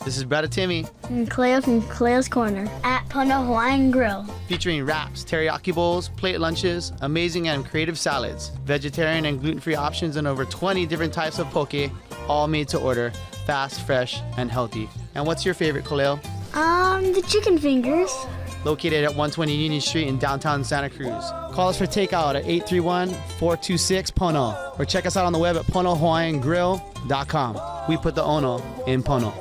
S17: This is Brother Timmy.
S18: And Cleo from Cleo's Corner at Pono Hawaiian Grill.
S17: Featuring wraps, teriyaki bowls, plate lunches, amazing and creative salads, vegetarian and gluten-free options, and over 20 different types of poke, all made to order, fast, fresh, and healthy. And what's your favorite, Khalil?
S18: The chicken fingers.
S17: Located at 120 Union Street in downtown Santa Cruz. Call us for takeout at 831-426-PONO or check us out on the web at ponohawaiiangrill.com. We put the ono in Pono.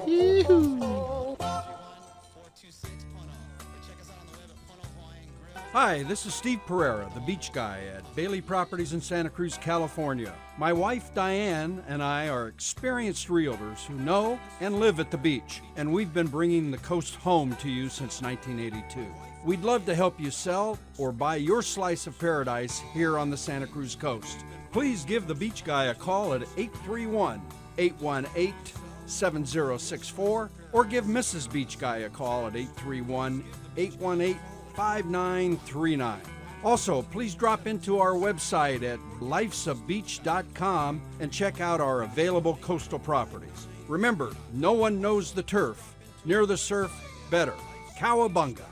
S19: Hi, this is Steve Pereira, the beach guy at Bailey Properties in Santa Cruz, California. My wife Diane and I are experienced realtors who know and live at the beach, and we've been bringing the coast home to you since 1982. We'd love to help you sell or buy your slice of paradise here on the Santa Cruz coast. Please give the beach guy a call at 831-818-7064 or give Mrs. Beach Guy a call at 831-818-5939. Also, please drop into our website at lifesofbeach.com and check out our available coastal properties. Remember, no one knows the turf. Near the surf, better. Cowabunga.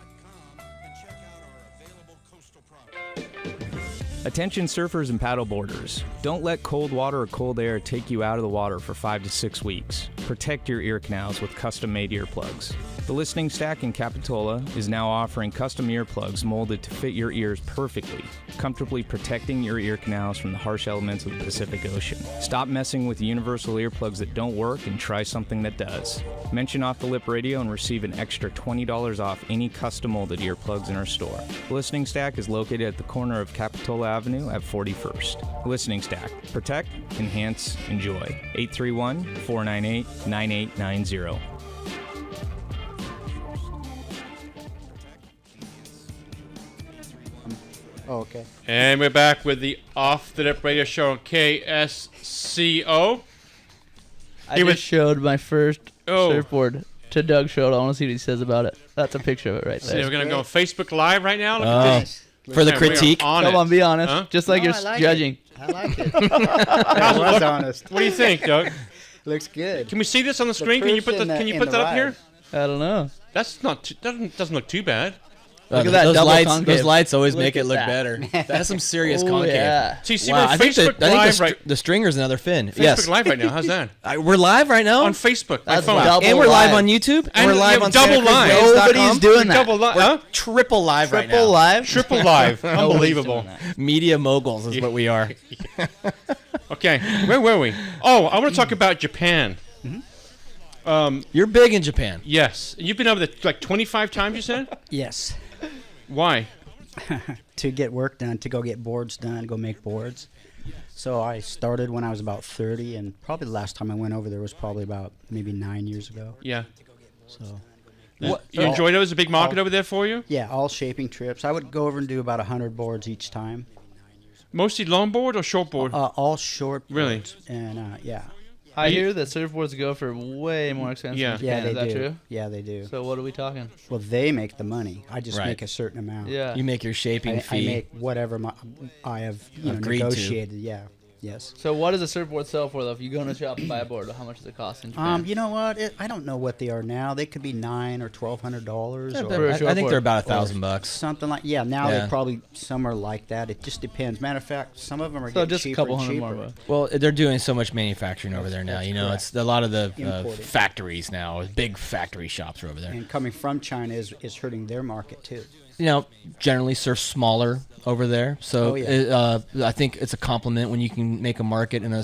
S20: Attention surfers and paddleboarders. Don't let cold water or cold air take you out of the water for 5 to 6 weeks. Protect your ear canals with custom-made earplugs. The Listening Stack in Capitola is now offering custom earplugs molded to fit your ears perfectly, comfortably protecting your ear canals from the harsh elements of the Pacific Ocean. Stop messing with universal earplugs that don't work and try something that does. Mention Off the Lip Radio and receive an extra $20 off any custom molded earplugs in our store. The Listening Stack is located at the corner of Capitola Avenue at 41st. The Listening Stack. Protect, enhance, enjoy. 831-498-9890.
S14: Oh, okay.
S12: And we're back with the Off the Lip Radio Show on KSCO.
S13: I just showed my first surfboard to Doug Schroedel. I want to see what he says about it. That's a picture of it right there.
S12: So we're going to go on Facebook Live right now. Look at this.
S11: For the critique.
S13: Come on, be honest.
S12: Huh?
S13: Just like you're judging.
S14: I like it.
S12: How's it
S14: was
S12: look?
S14: honest.
S12: What do you think, Doug?
S14: Looks good.
S12: Can we see this on the screen? Can you put that? Can you put that up here?
S13: I don't know.
S12: That's not. Doesn't look too bad.
S11: Look at that double concave. Those lights always make it look better. That's some serious concave.
S13: Yeah.
S12: So you see,
S11: Wow,
S12: we're
S11: I think
S12: Facebook Live
S11: the stringer's another fin.
S12: Facebook
S11: Yes.
S12: Live right now. How's that?
S11: We're live right now
S12: on Facebook. My
S11: That's
S12: phone.
S11: double and we're live on YouTube. And we're live on
S12: double live.
S11: Nobody's doing that.
S12: Double live.
S11: We're triple live right now.
S13: Triple live?
S12: Triple live. Unbelievable.
S11: Media moguls is what we are.
S12: Okay, where were we? Oh, I want to talk about Japan.
S11: You're big in Japan.
S12: Yes. You've been over there like 25 times, you said?
S14: Yes.
S12: Why?
S14: To get work done, to go get boards done, go make boards. So I started when I was about 30, and probably the last time I went over there was probably about maybe 9 years ago.
S12: Yeah.
S14: So.
S12: You enjoyed it? It was a big market over there for you?
S14: Yeah, all shaping trips. I would go over and do about 100 boards each time.
S12: Mostly longboard or shortboard?
S14: All short.
S12: Really?
S14: And yeah.
S13: I hear that surfboards go for way more expensive.
S12: Yeah.
S13: in Japan.
S14: Yeah,
S13: Is
S14: they
S13: that
S14: do.
S13: true?
S14: Yeah, they do.
S13: So what are we talking?
S14: Well, they make the money. I just
S11: Right.
S14: make a certain amount.
S13: Yeah.
S11: You make your shaping
S14: I
S11: fee.
S14: make whatever I have
S11: Agreed to.
S14: negotiated. Yeah. Yes.
S13: So what does a surfboard sell for, though? If you go in a shop and buy a board, how much does it cost in Japan?
S14: You know what? I don't know what they are now. They could be $900 or $1,200.
S11: I think they're about $1,000.
S14: Something like now
S11: Yeah.
S14: they're probably some are like that. It just depends. Matter of fact, some of them are
S13: So
S14: getting
S13: just a
S14: cheaper
S13: couple
S14: and
S13: hundred
S14: cheaper.
S13: more.
S11: Well, they're doing so much manufacturing over there now.
S14: That's
S11: You know,
S14: correct.
S11: it's a lot of the
S14: Imported.
S11: factories now, big factory shops are over there.
S14: And coming from China is hurting their market too.
S11: You know, generally surf smaller over there. So
S14: Oh, yeah.
S11: I think it's a compliment when you can make a market in a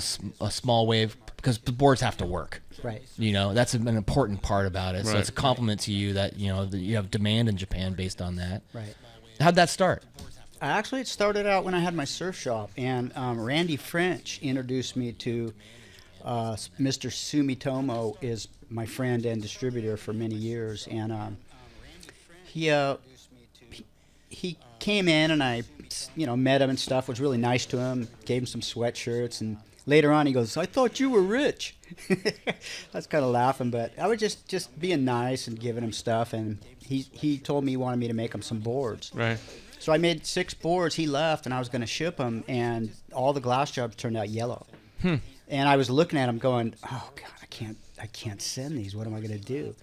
S11: small wave, because the boards have to work.
S14: Right.
S11: You know, that's an important part about it. So
S14: Right.
S11: it's a compliment to you that, you know, that you have demand in Japan based on that.
S14: Right.
S11: How'd that start?
S14: Actually, it started out when I had my surf shop, and Randy French introduced me to Mr. Sumitomo, is my friend and distributor for many years, and he came in, and I, met him and stuff. Was really nice to him. Gave him some sweatshirts, and later on he goes, "I thought you were rich." I was kind of laughing, but I was just being nice and giving him stuff, and he told me he wanted me to make him some boards.
S12: Right.
S14: So I made 6 boards. He left, and I was going to ship them, and all the glass jobs turned out yellow.
S11: Hmm.
S14: And I was looking at them, going, "Oh God, I can't send these. What am I going to do?"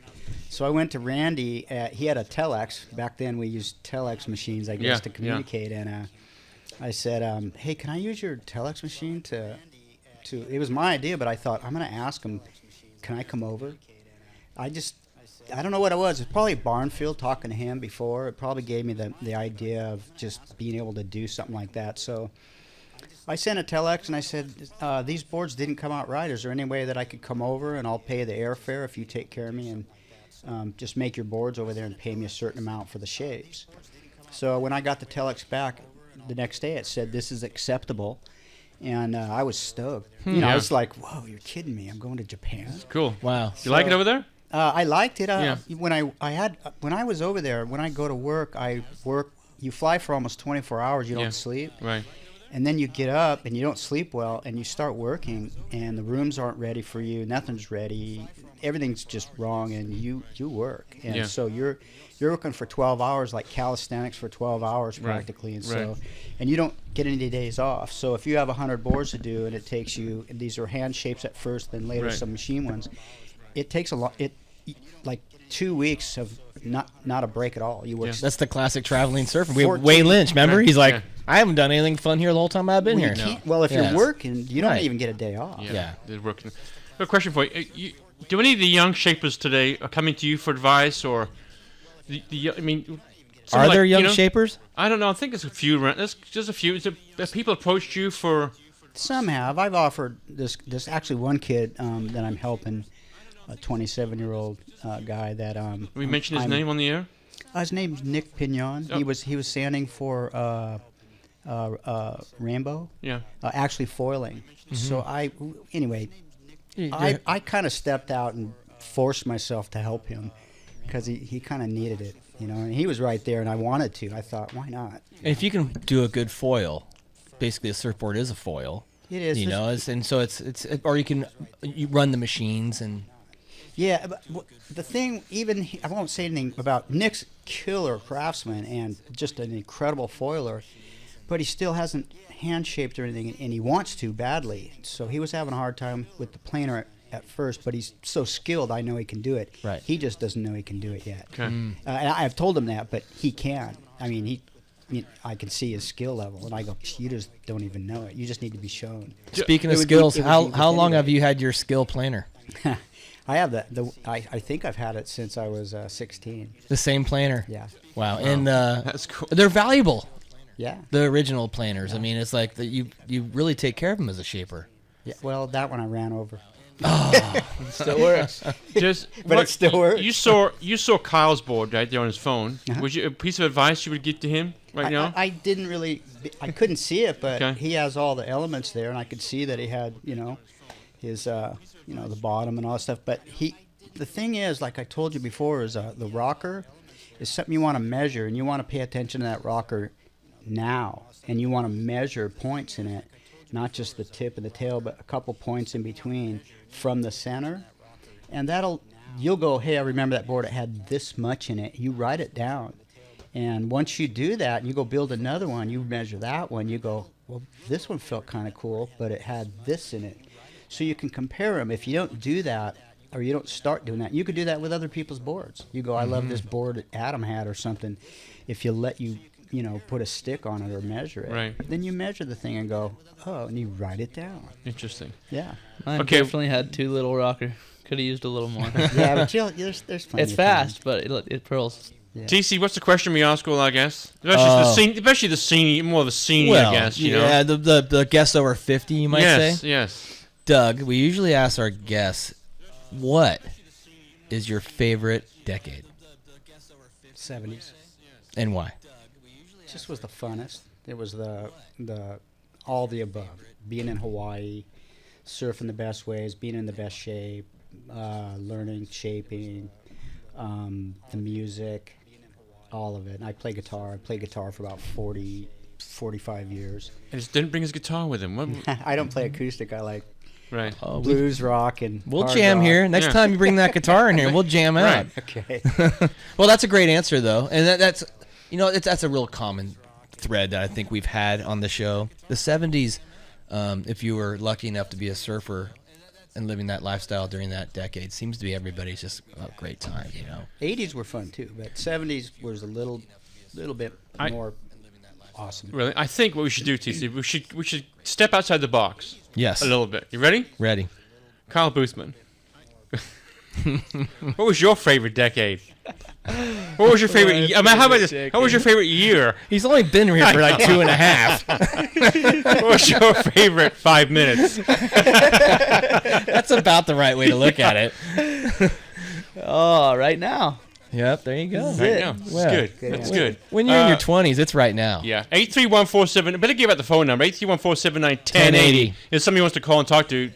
S14: So I went to Randy. He had a telex. Back then, we used telex machines, I guess,
S12: Yeah,
S14: to communicate. And I said, "Hey, can I use your telex machine to?" It was my idea, but I thought, I'm going to ask him, "Can I come over?" I don't know what it was. It's probably Barnfield talking to him before. It probably gave me the idea of just being able to do something like that. So I sent a telex and I said, "These boards didn't come out right. Is there any way that I could come over and I'll pay the airfare if you take care of me and just make your boards over there and pay me a certain amount for the shapes?" So when I got the telex back the next day, it said, "This is acceptable." And I was stoked. I was like, "Whoa, you're kidding me! I'm going to Japan."
S12: Cool.
S11: Wow.
S12: You like it over there?
S14: I liked it.
S12: Yeah.
S14: When I was over there, when I go to work, you fly for almost 24 hours. You don't sleep.
S12: Right.
S14: And then you get up and you don't sleep well, and you start working, and the rooms aren't ready for you. Nothing's ready. Everything's just wrong, and you work. And so you're working for 12 hours, like calisthenics for 12 hours practically. And so, and you don't get any days off. So if you have 100 boards to do, and it takes you, and these are hand shapes at first, then later some machine ones, it takes like 2 weeks of not a break at all. You work.
S11: That's the classic traveling surfer.
S14: 14
S11: Way Lynch, remember? He's like,
S14: Yeah.
S11: I haven't done anything fun here the whole time I've been
S14: Well,
S11: here.
S14: you can't- well, if you're working, you don't even get a day off.
S11: Yeah.
S12: They're working. A question for you. Do any of the young shapers today are coming to you for advice, or I mean,
S11: Are there young shapers?
S12: I don't know. I think it's a few. There's just a few. Have people approached you for?
S14: Some have. I've offered this actually one kid that I'm helping, a 27-year-old guy that
S12: We mentioned his name on the air.
S14: His name's Nick Pignon.
S12: Oh.
S14: He was sanding for Rainbow.
S12: Yeah.
S14: Actually foiling.
S12: Mhm.
S14: So I kind of stepped out and forced myself to help him because he kind of needed it, And he was right there, and I wanted to. I thought, why not?
S11: And if you can do a good foil, basically a surfboard is a foil.
S14: It is.
S11: And so it's or you run the machines and.
S14: Yeah, but the thing, I won't say anything about Nick's killer craftsman and just an incredible foiler, but he still hasn't hand shaped or anything, and he wants to badly. So he was having a hard time with the planer at first, but he's so skilled, I know he can do it.
S11: Right.
S14: He just doesn't know he can do it yet.
S12: Okay.
S14: And I've told him that, but he can. I mean, I can see his skill level, and I go, "You just don't even know it. You just need to be shown."
S11: Speaking of skills, how long have you had your skill planer?
S14: I have I think I've had it since I was 16.
S11: The same planer.
S14: Yeah.
S11: Wow. And
S12: that's cool.
S11: They're valuable.
S14: Yeah.
S11: The original planers. I mean, it's like you really take care of them as a shaper.
S14: Yeah. Well, that one I ran over.
S11: Oh,
S14: it still works.
S12: It
S14: still works.
S12: You saw Kyle's board right there on his phone. Would you a piece of advice you would give to him right now?
S14: I didn't really. I couldn't see it, but
S12: Okay.
S14: he has all the elements there, and I could see that he had his the bottom and all that stuff. But the thing is, like I told you before, is the rocker is something you want to measure, and you want to pay attention to that rocker now, and you want to measure points in it, not just the tip and the tail, but a couple points in between from the center, and you'll go, "Hey, I remember that board. It had this much in it." You write it down, and once you do that, and you go build another one, you measure that one. You go, well, this one felt kind of cool, but it had this in it. So you can compare them. If you don't do that, or you don't start doing that, you could do that with other people's boards. You go, I love this board that Adam had or something. If you let you know, put a stick on it or measure it,
S12: Right.
S14: then you measure the thing and go, oh, and you write it down.
S12: Interesting.
S14: Yeah.
S13: Mine definitely had too little rocker. Could have used a little more.
S14: Yeah, but there's plenty
S13: It's
S14: of
S13: fast, but it pearls.
S14: Yeah.
S12: TC, what's the question we ask all our guests? Especially the senior, more of a senior guest, you know?
S11: Yeah, the guests over 50, you might say.
S12: Yes.
S11: Doug, we usually ask our guests, what is your favorite decade?
S14: 70s.
S11: And why?
S14: It just was the funnest. It was the all the above. Being in Hawaii, surfing the best waves, being in the best shape, learning, shaping, the music, all of it. And I play guitar. I played guitar for about 45 years.
S12: And he didn't bring his guitar with him. What?
S14: I don't play acoustic. I like
S12: right.
S14: blues, rock, and
S11: we'll
S14: hard
S11: jam
S14: rock.
S11: here. Next time you bring that guitar in here, we'll jam out.
S14: Right. Okay.
S11: Well, that's a great answer, though. And that's, you know, that's a real common thread that I think we've had on the show. The 70s, if you were lucky enough to be a surfer and living that lifestyle during that decade, seems to be everybody's just a great time, you know.
S14: 80s were fun, too, but 70s was a little bit more awesome.
S12: Really? I think what we should do, TC, we should step outside the box.
S11: Yes.
S12: A little bit. You ready?
S11: Ready.
S12: Kyle Boothman. What was your favorite decade? What was your favorite? How about this? What was your favorite year?
S11: He's only been here for like 2.5.
S12: What was your favorite 5 minutes?
S11: That's about the right way to look at it.
S13: Oh, right now.
S11: Yep, there you go.
S12: Right now. That's good. That's good.
S11: When you're in your 20s, it's right now.
S12: Yeah. 83147. Better give out the phone number. 831-479-1080. If somebody wants to call and talk to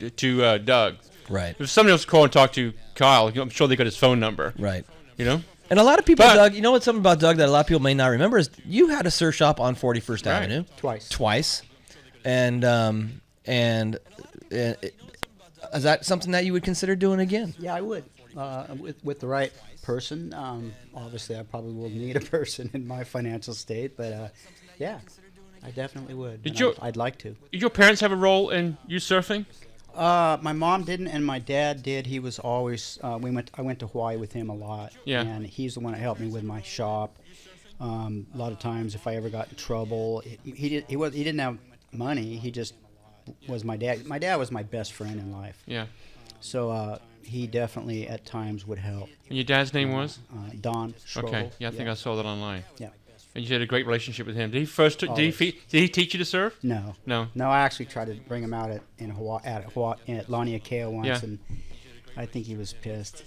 S12: Doug.
S11: Right.
S12: If somebody wants to call and talk to Kyle, I'm sure they got his phone number.
S11: Right.
S12: You know?
S11: And a lot of people, Doug, you know what's something about Doug that a lot of people may not remember is you had a surf shop on 41st Avenue.
S14: Twice.
S11: And is that something that you would consider doing again?
S14: Yeah, I would. With the right person. Obviously, I probably will need a person in my financial state, but yeah, I definitely would. I'd like to.
S12: Did your parents have a role in you surfing?
S14: My mom didn't, and my dad did. He was always. I went to Hawaii with him a lot.
S12: Yeah.
S14: And he's the one that helped me with my shop. A lot of times, if I ever got in trouble, he didn't have money. He just was my dad. My dad was my best friend in life.
S12: Yeah.
S14: So he definitely at times would help.
S12: And your dad's name was?
S14: Don Schroedel.
S12: Okay. Yeah, I think I saw that online.
S14: Yeah.
S12: And you had a great relationship with him. Did he teach you to surf?
S14: No.
S12: No.
S14: No, I actually tried to bring him out at Laniakea once,
S12: Yeah.
S14: and I think he was pissed.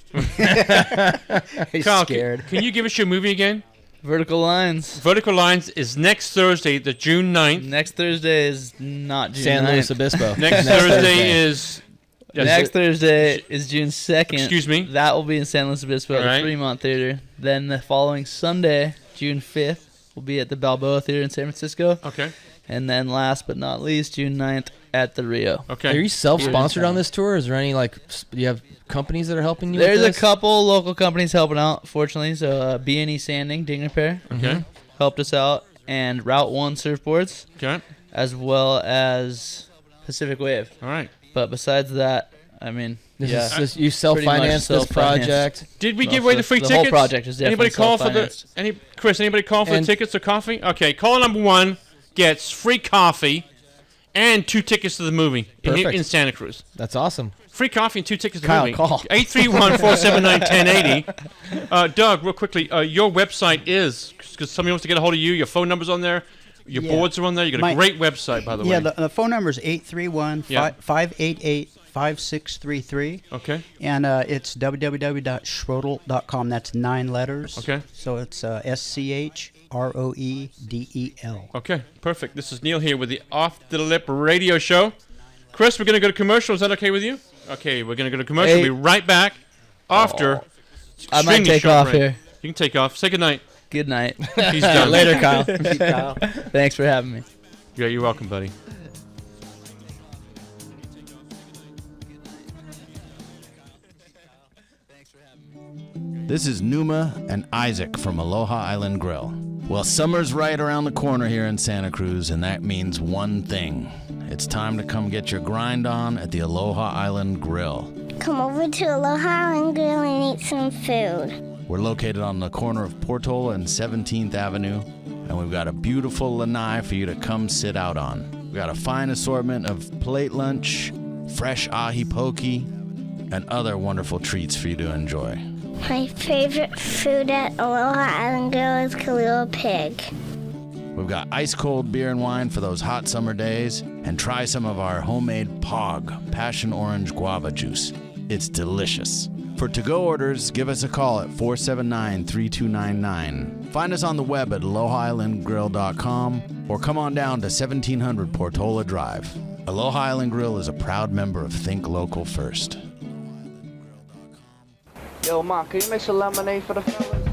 S12: He's
S14: Kyle,
S12: scared. Can you give us your movie again?
S13: Vertical Lines.
S12: Vertical Lines is next Thursday, the June 9th.
S13: Next Thursday is not June
S11: San
S13: 9th.
S11: Luis Obispo.
S12: Next Thursday is...
S13: Next Thursday is June 2nd.
S12: Excuse me?
S13: That will be in San Luis Obispo at
S12: Right.
S13: the Fremont Theater. Then the following Sunday, June 5th, will be at the Balboa Theater in San Francisco.
S12: Okay.
S13: And then last but not least, June 9th at the Rio.
S12: Okay.
S11: Are you self-sponsored on this tour? Is there any, do you have companies that are helping you
S13: There's
S11: with
S13: a
S11: this?
S13: couple local companies helping out, fortunately. So B&E Sanding, Ding Repair.
S12: Okay.
S13: Helped us out. And Route 1 Surfboards.
S12: Okay.
S13: As well as Pacific Wave.
S12: All right.
S13: But besides that, I mean,
S11: This
S13: yeah.
S11: is just, you self-financed this project.
S12: Did we give away the free
S13: the
S12: tickets?
S13: whole project is definitely
S12: Anybody call for the
S13: self-financed.
S12: Chris? Anybody call for the
S11: And-
S12: tickets or coffee? Okay, caller number 1 gets free coffee and 2 tickets to the movie in Santa Cruz.
S11: That's awesome.
S12: Free coffee and 2 tickets to the
S11: Kyle,
S12: movie.
S11: call.
S12: 831-479-1080. Doug, real quickly, your website is, because somebody wants to get a hold of you, your phone number's on there, your boards are on there. You got a great website, by the way.
S14: Yeah, the phone number is 831-588-5633.
S12: Okay.
S14: And it's www.schroedel.com. That's 9 letters.
S12: Okay.
S14: So it's SCHROEDEL.
S12: Okay, perfect. This is Neil here with the Off the Lip radio show. Chris, we're going to go to commercial. Is that okay with you? Okay, we're going to go to commercial. We'll be right back after.
S13: I might take off here.
S12: You can take off. Say goodnight.
S13: Good night.
S12: He's done.
S13: Later, Kyle. Thanks for having me.
S12: Yeah, you're welcome, buddy.
S21: This is Numa and Isaac from Aloha Island Grill. Well, summer's right around the corner here in Santa Cruz, and that means one thing. It's time to come get your grind on at the Aloha Island Grill.
S18: Come over to Aloha Island Grill and eat some food.
S21: We're located on the corner of Portola and 17th Avenue, and we've got a beautiful lanai for you to come sit out on. We've got a fine assortment of plate lunch, fresh ahi poke, and other wonderful treats for you to enjoy.
S18: My favorite food at Aloha Island Grill is Kalua Pig.
S21: We've got ice-cold beer and wine for those hot summer days, and try some of our homemade POG, Passion Orange Guava Juice. It's delicious. For to-go orders, give us a call at 479-3299. Find us on the web at alohaislandgrill.com or come on down to 1700 Portola Drive. Aloha Island Grill is a proud member of Think Local First.
S22: Yo, Ma, can you make some lemonade for the fellas?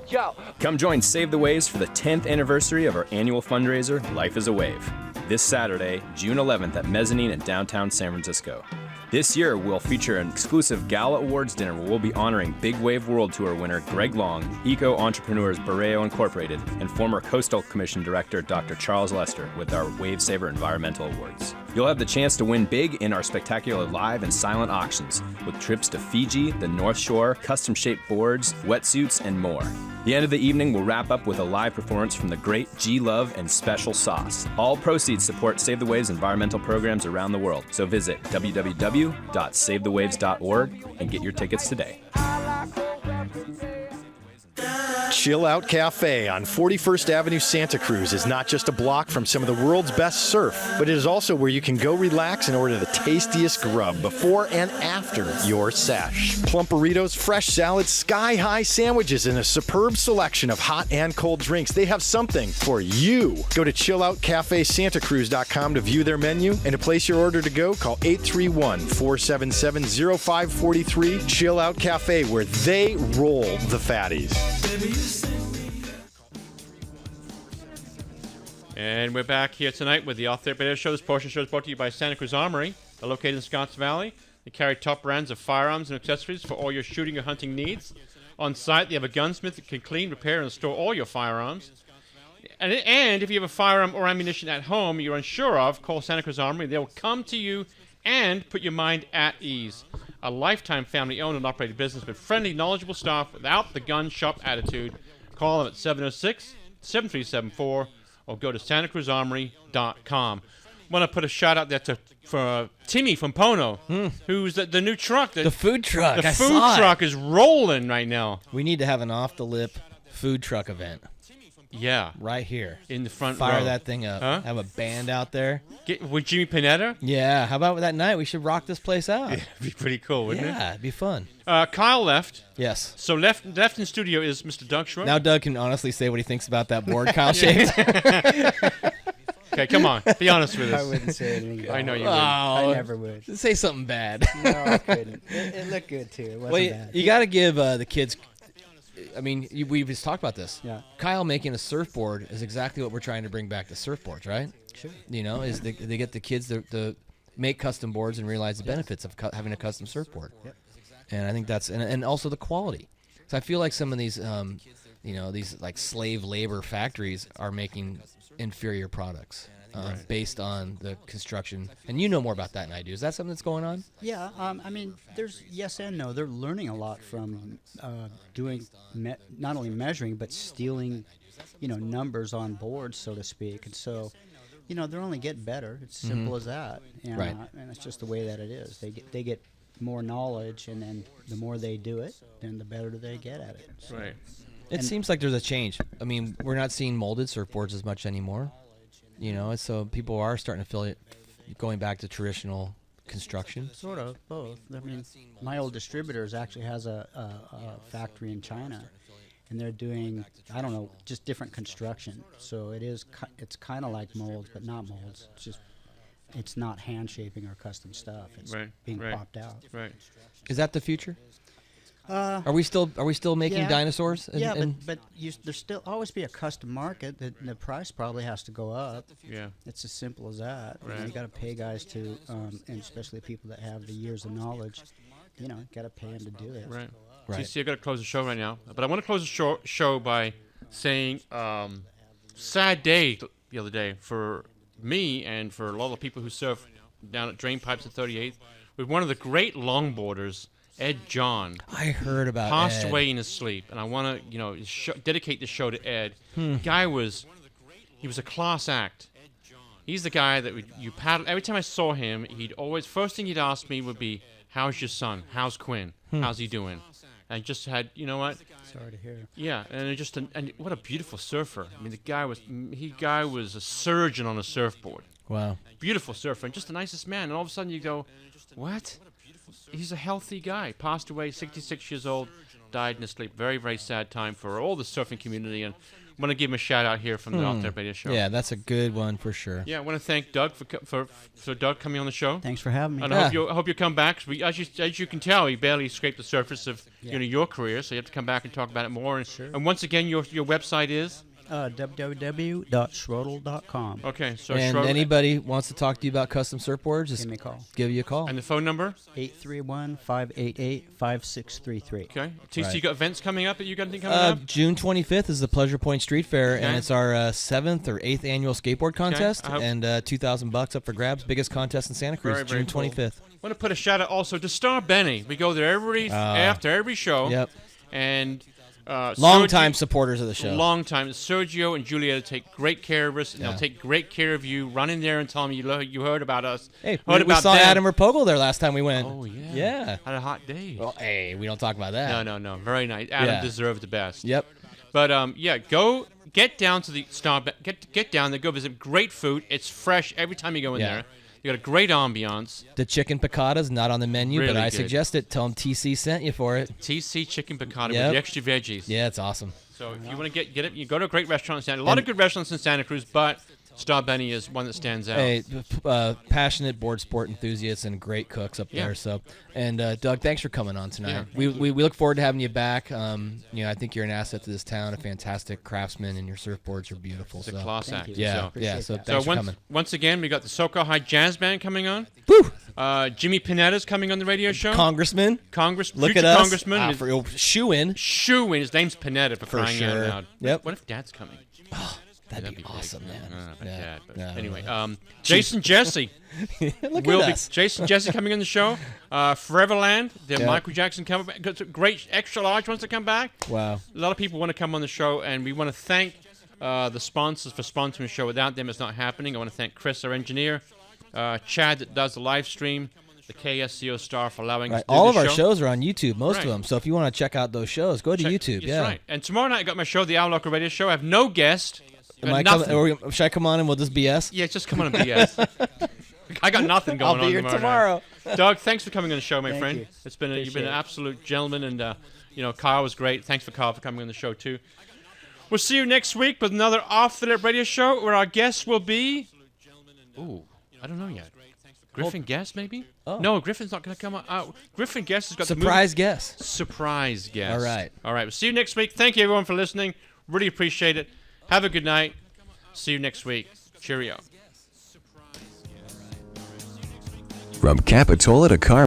S22: Yo!
S23: Come join Save the Waves for the 10th anniversary of our annual fundraiser, Life is a Wave, this Saturday, June 11th at Mezzanine in downtown San Francisco. This year, we'll feature an exclusive Gala Awards dinner where we'll be honoring Big Wave World Tour winner Greg Long, Eco Entrepreneurs Borreo Incorporated, and former Coastal Commission Director Dr. Charles Lester with our Wave Saver Environmental Awards. You'll have the chance to win big in our spectacular live and silent auctions with trips to Fiji, the North Shore, custom-shaped boards, wetsuits, and more. The end of the evening will wrap up with a live performance from the great G Love and Special Sauce. All proceeds support Save the Waves environmental programs around the world. So visit www.savethewaves.org and get your tickets today.
S24: Chill Out Cafe on 41st Avenue, Santa Cruz is not just a block from some of the world's best surf, but it is also where you can go relax and order the tastiest grub before and after your sesh. Plump burritos, fresh salads, sky-high sandwiches, and a superb selection of hot and cold drinks. They have something for you. Go to chilloutcafesantacruz.com to view their menu, and to place your order to go, call 831-477-0543. Chill Out Cafe, where they roll the fatties.
S12: And we're back here tonight with the Off the Air Radio Show. This portion of the show is brought to you by Santa Cruz Armory. They're located in Scotts Valley. They carry top brands of firearms and accessories for all your shooting or hunting needs. On site, they have a gunsmith that can clean, repair, and store all your firearms. And if you have a firearm or ammunition at home you're unsure of, call Santa Cruz Armory. They will come to you and put your mind at ease. A lifetime family-owned and operated business with friendly, knowledgeable staff without the gun shop attitude. Call them at 706-7374 or go to santacruzarmory.com. Want to put a shout out there for Timmy from Pono, who's the new truck.
S11: The food truck.
S12: The food truck is rolling right now.
S11: We need to have an off-the-lip food truck event.
S12: Yeah.
S11: Right here.
S12: In the front
S11: Fire
S12: row.
S11: that thing up.
S12: Huh?
S11: Have a band out there.
S12: With Jimmy Panetta?
S11: Yeah. How about that night? We should rock this place out.
S12: It'd be pretty cool, wouldn't it?
S11: Yeah, it'd be fun.
S12: Kyle left.
S11: Yes.
S12: So left in studio is Mr. Doug Schroedel.
S11: Now Doug can honestly say what he thinks about that board Kyle shaped.
S12: Okay, come on. Be honest with us.
S14: I wouldn't say anything about
S12: I know
S14: it.
S12: you wouldn't.
S14: I never would.
S11: Say something bad.
S14: No, I couldn't. It looked good, too. It wasn't bad.
S11: You got to give the kids... I mean, we've just talked about this.
S14: Yeah.
S11: Kyle making a surfboard is exactly what we're trying to bring back to surfboards, right?
S14: Sure.
S11: You know, is they get the kids to make custom boards and realize the benefits of having a custom surfboard.
S14: Yep.
S11: And I think that's and also the quality. So I feel like some of these, these like slave labor factories are making inferior products based on the construction. And you know more about that than I do. Is that something that's going on?
S14: Yeah, I mean, there's yes and no. They're learning a lot from doing not only measuring but stealing, numbers on boards, so to speak. And so, they're only getting better. It's simple as that. And,
S11: right.
S14: And it's just the way that it is. They get more knowledge, and then the more they do it, then the better they get at it. So.
S12: Right.
S11: It seems like there's a change. I mean, we're not seeing molded surfboards as much anymore. So people are starting to feel it going back to traditional construction.
S14: Sort of, both. I mean, my old distributors actually has a factory in China, and they're doing, I don't know, just different construction. So it's kind of like molds, but not molds. It's not hand shaping or custom stuff. It's being popped out.
S12: Right.
S11: Is that the future? Are we still making dinosaurs?
S14: But there's still always be a custom market. The price probably has to go up.
S12: Yeah,
S14: it's as simple as that.
S12: Right.
S14: You got to pay guys to, and especially people that have the years of knowledge. Got to pay them to do it.
S12: Right.
S11: Right.
S12: TC, I got to close the show right now, but I want to close the show by saying, sad day the other day for me and for a lot of people who surf down at Drain Pipes at 38th, with one of the great longboarders, Ed John.
S11: I heard about
S12: passed
S11: Ed.
S12: away in his sleep, and I want to dedicate the show to Ed.
S11: Hmm.
S12: Guy was a class act. He's the guy that you paddle. Every time I saw him, first thing he'd ask me would be, "How's your son? How's Quinn? How's he doing?" And just had, you know what?
S14: Sorry to hear.
S12: Yeah, and what a beautiful surfer. I mean, the guy was a surgeon on a surfboard.
S11: Wow.
S12: Beautiful surfer, and just the nicest man. And all of a sudden you go, what? He's a healthy guy. Passed away, 66 years old, died in his sleep. Very, very sad time for all the surfing community. And I want to give him a shout out here from the Off There Radio Show.
S11: Yeah, that's a good one for sure.
S12: Yeah, I want to thank Doug for Doug coming on the show.
S14: Thanks for having me.
S12: And I hope you come back. 'Cause as you can tell, you barely scraped the surface of your career, so you have to come back and talk about it more. And once again, your website is
S14: www.schroedel.com.
S12: Okay, so
S11: and anybody wants to talk to you about custom surfboards, just
S14: give me a call.
S11: Give you a call.
S12: And the phone number?
S14: 831-588-5633.
S12: Okay. TC,
S11: Right.
S12: you got events coming up that you got anything coming up?
S11: June 25th is the Pleasure Point Street Fair,
S12: Okay.
S11: and it's our 7th or 8th annual skateboard contest,
S12: I hope-
S11: and $2,000 up for grabs. Biggest contest in Santa Cruz,
S12: Very, very
S11: June
S12: cool.
S11: 25th.
S12: I want to put a shout out also to Star Benny. We go there after every show.
S11: Yep.
S12: And
S11: Long-time supporters of the show.
S12: Long time. Sergio and Julieta take great care of us, and
S11: Yeah.
S12: they'll take great care of you. Run in there and tell them you heard about us.
S11: Hey,
S12: heard
S11: we
S12: about
S11: saw
S12: them.
S11: Adam Rapogel there last time we went.
S12: Oh, yeah.
S11: Yeah.
S12: Had a hot day.
S11: Well, hey, we don't talk about that.
S12: No. Very nice. Adam
S11: Yeah.
S12: deserved the best.
S11: Yep.
S12: But go get down to the Star. Get down there. Go visit. Great food. It's fresh every time you go in
S11: Yeah.
S12: there. You got a great ambiance.
S11: The chicken piccata's not on the menu,
S12: Really
S11: but I
S12: good.
S11: suggest it. Tell them TC sent you for it.
S12: TC chicken piccata
S11: Yep.
S12: with the extra veggies.
S11: Yeah, it's awesome.
S12: So if you want to get it, you go to a great restaurant in Santa. A lot of good restaurants in Santa Cruz, but Star Benny is one that stands out.
S11: Hey, passionate board sport enthusiasts and great cooks up
S12: Yeah.
S11: there. So, and Doug, thanks for coming on tonight.
S12: Yeah,
S11: we look forward to having you back. I think you're an asset to this town, a fantastic craftsman, and your surfboards are beautiful.
S12: It's a
S11: so.
S12: class act.
S11: Yeah, yeah. So thanks for coming.
S12: once again, we got the SoCal High Jazz Band coming on.
S11: Woo!
S12: Jimmy Panetta's coming on the radio show.
S11: Congressman.
S12: Look
S11: at us.
S12: Congressman.
S11: Shoe-in.
S12: Shoe-in. His name's Panetta for crying out
S11: sure.
S12: loud.
S11: Yep.
S12: What if Dad's coming?
S11: That'd be awesome, man.
S12: Dad, but
S11: No.
S12: anyway, Jason Jesse.
S11: Look
S12: will
S11: at
S12: be
S11: us.
S12: Jason Jesse coming on the show. Foreverland, the
S11: Yeah.
S12: Michael Jackson cover band. Got some great extra large ones to come back.
S11: Wow.
S12: A lot of people want to come on the show, and we want to thank the sponsors for sponsoring the show. Without them, it's not happening. I want to thank Chris, our engineer, Chad that does the live stream, the KSCO star for allowing us to do
S11: All
S12: the
S11: of our
S12: show.
S11: shows are on YouTube, most
S12: Right.
S11: of them. So if you want to check out those shows, go to YouTube.
S12: That's
S11: Yeah.
S12: right. And tomorrow night I got my show, the Owl Local Radio Show. I have no guest.
S11: Am I
S12: nothing.
S11: coming, should I come on and we'll just BS?
S12: Yeah, just come on and BS. I got nothing going on.
S11: I'll be here tomorrow.
S12: night. Doug, thanks for coming on the show, my
S14: Thank
S12: friend.
S14: you.
S12: You've been
S14: Appreciate
S12: an
S14: it.
S12: absolute gentleman, and Kyle was great. Thanks for Kyle for coming on the show too. We'll see you next week with another Off the Lip Radio Show, where our guest will be. Ooh, I don't know yet. Griffin Guest, maybe?
S11: Oh.
S12: No, Griffin's not going to come out. Griffin Guest has got
S11: Surprise
S12: the
S11: guest.
S12: Surprise guest.
S11: All right.
S12: All right. We'll see you next week. Thank you, everyone, for listening. Really appreciate it. Have a good night. See you next week. Cheerio.
S2: From Capitola to Car.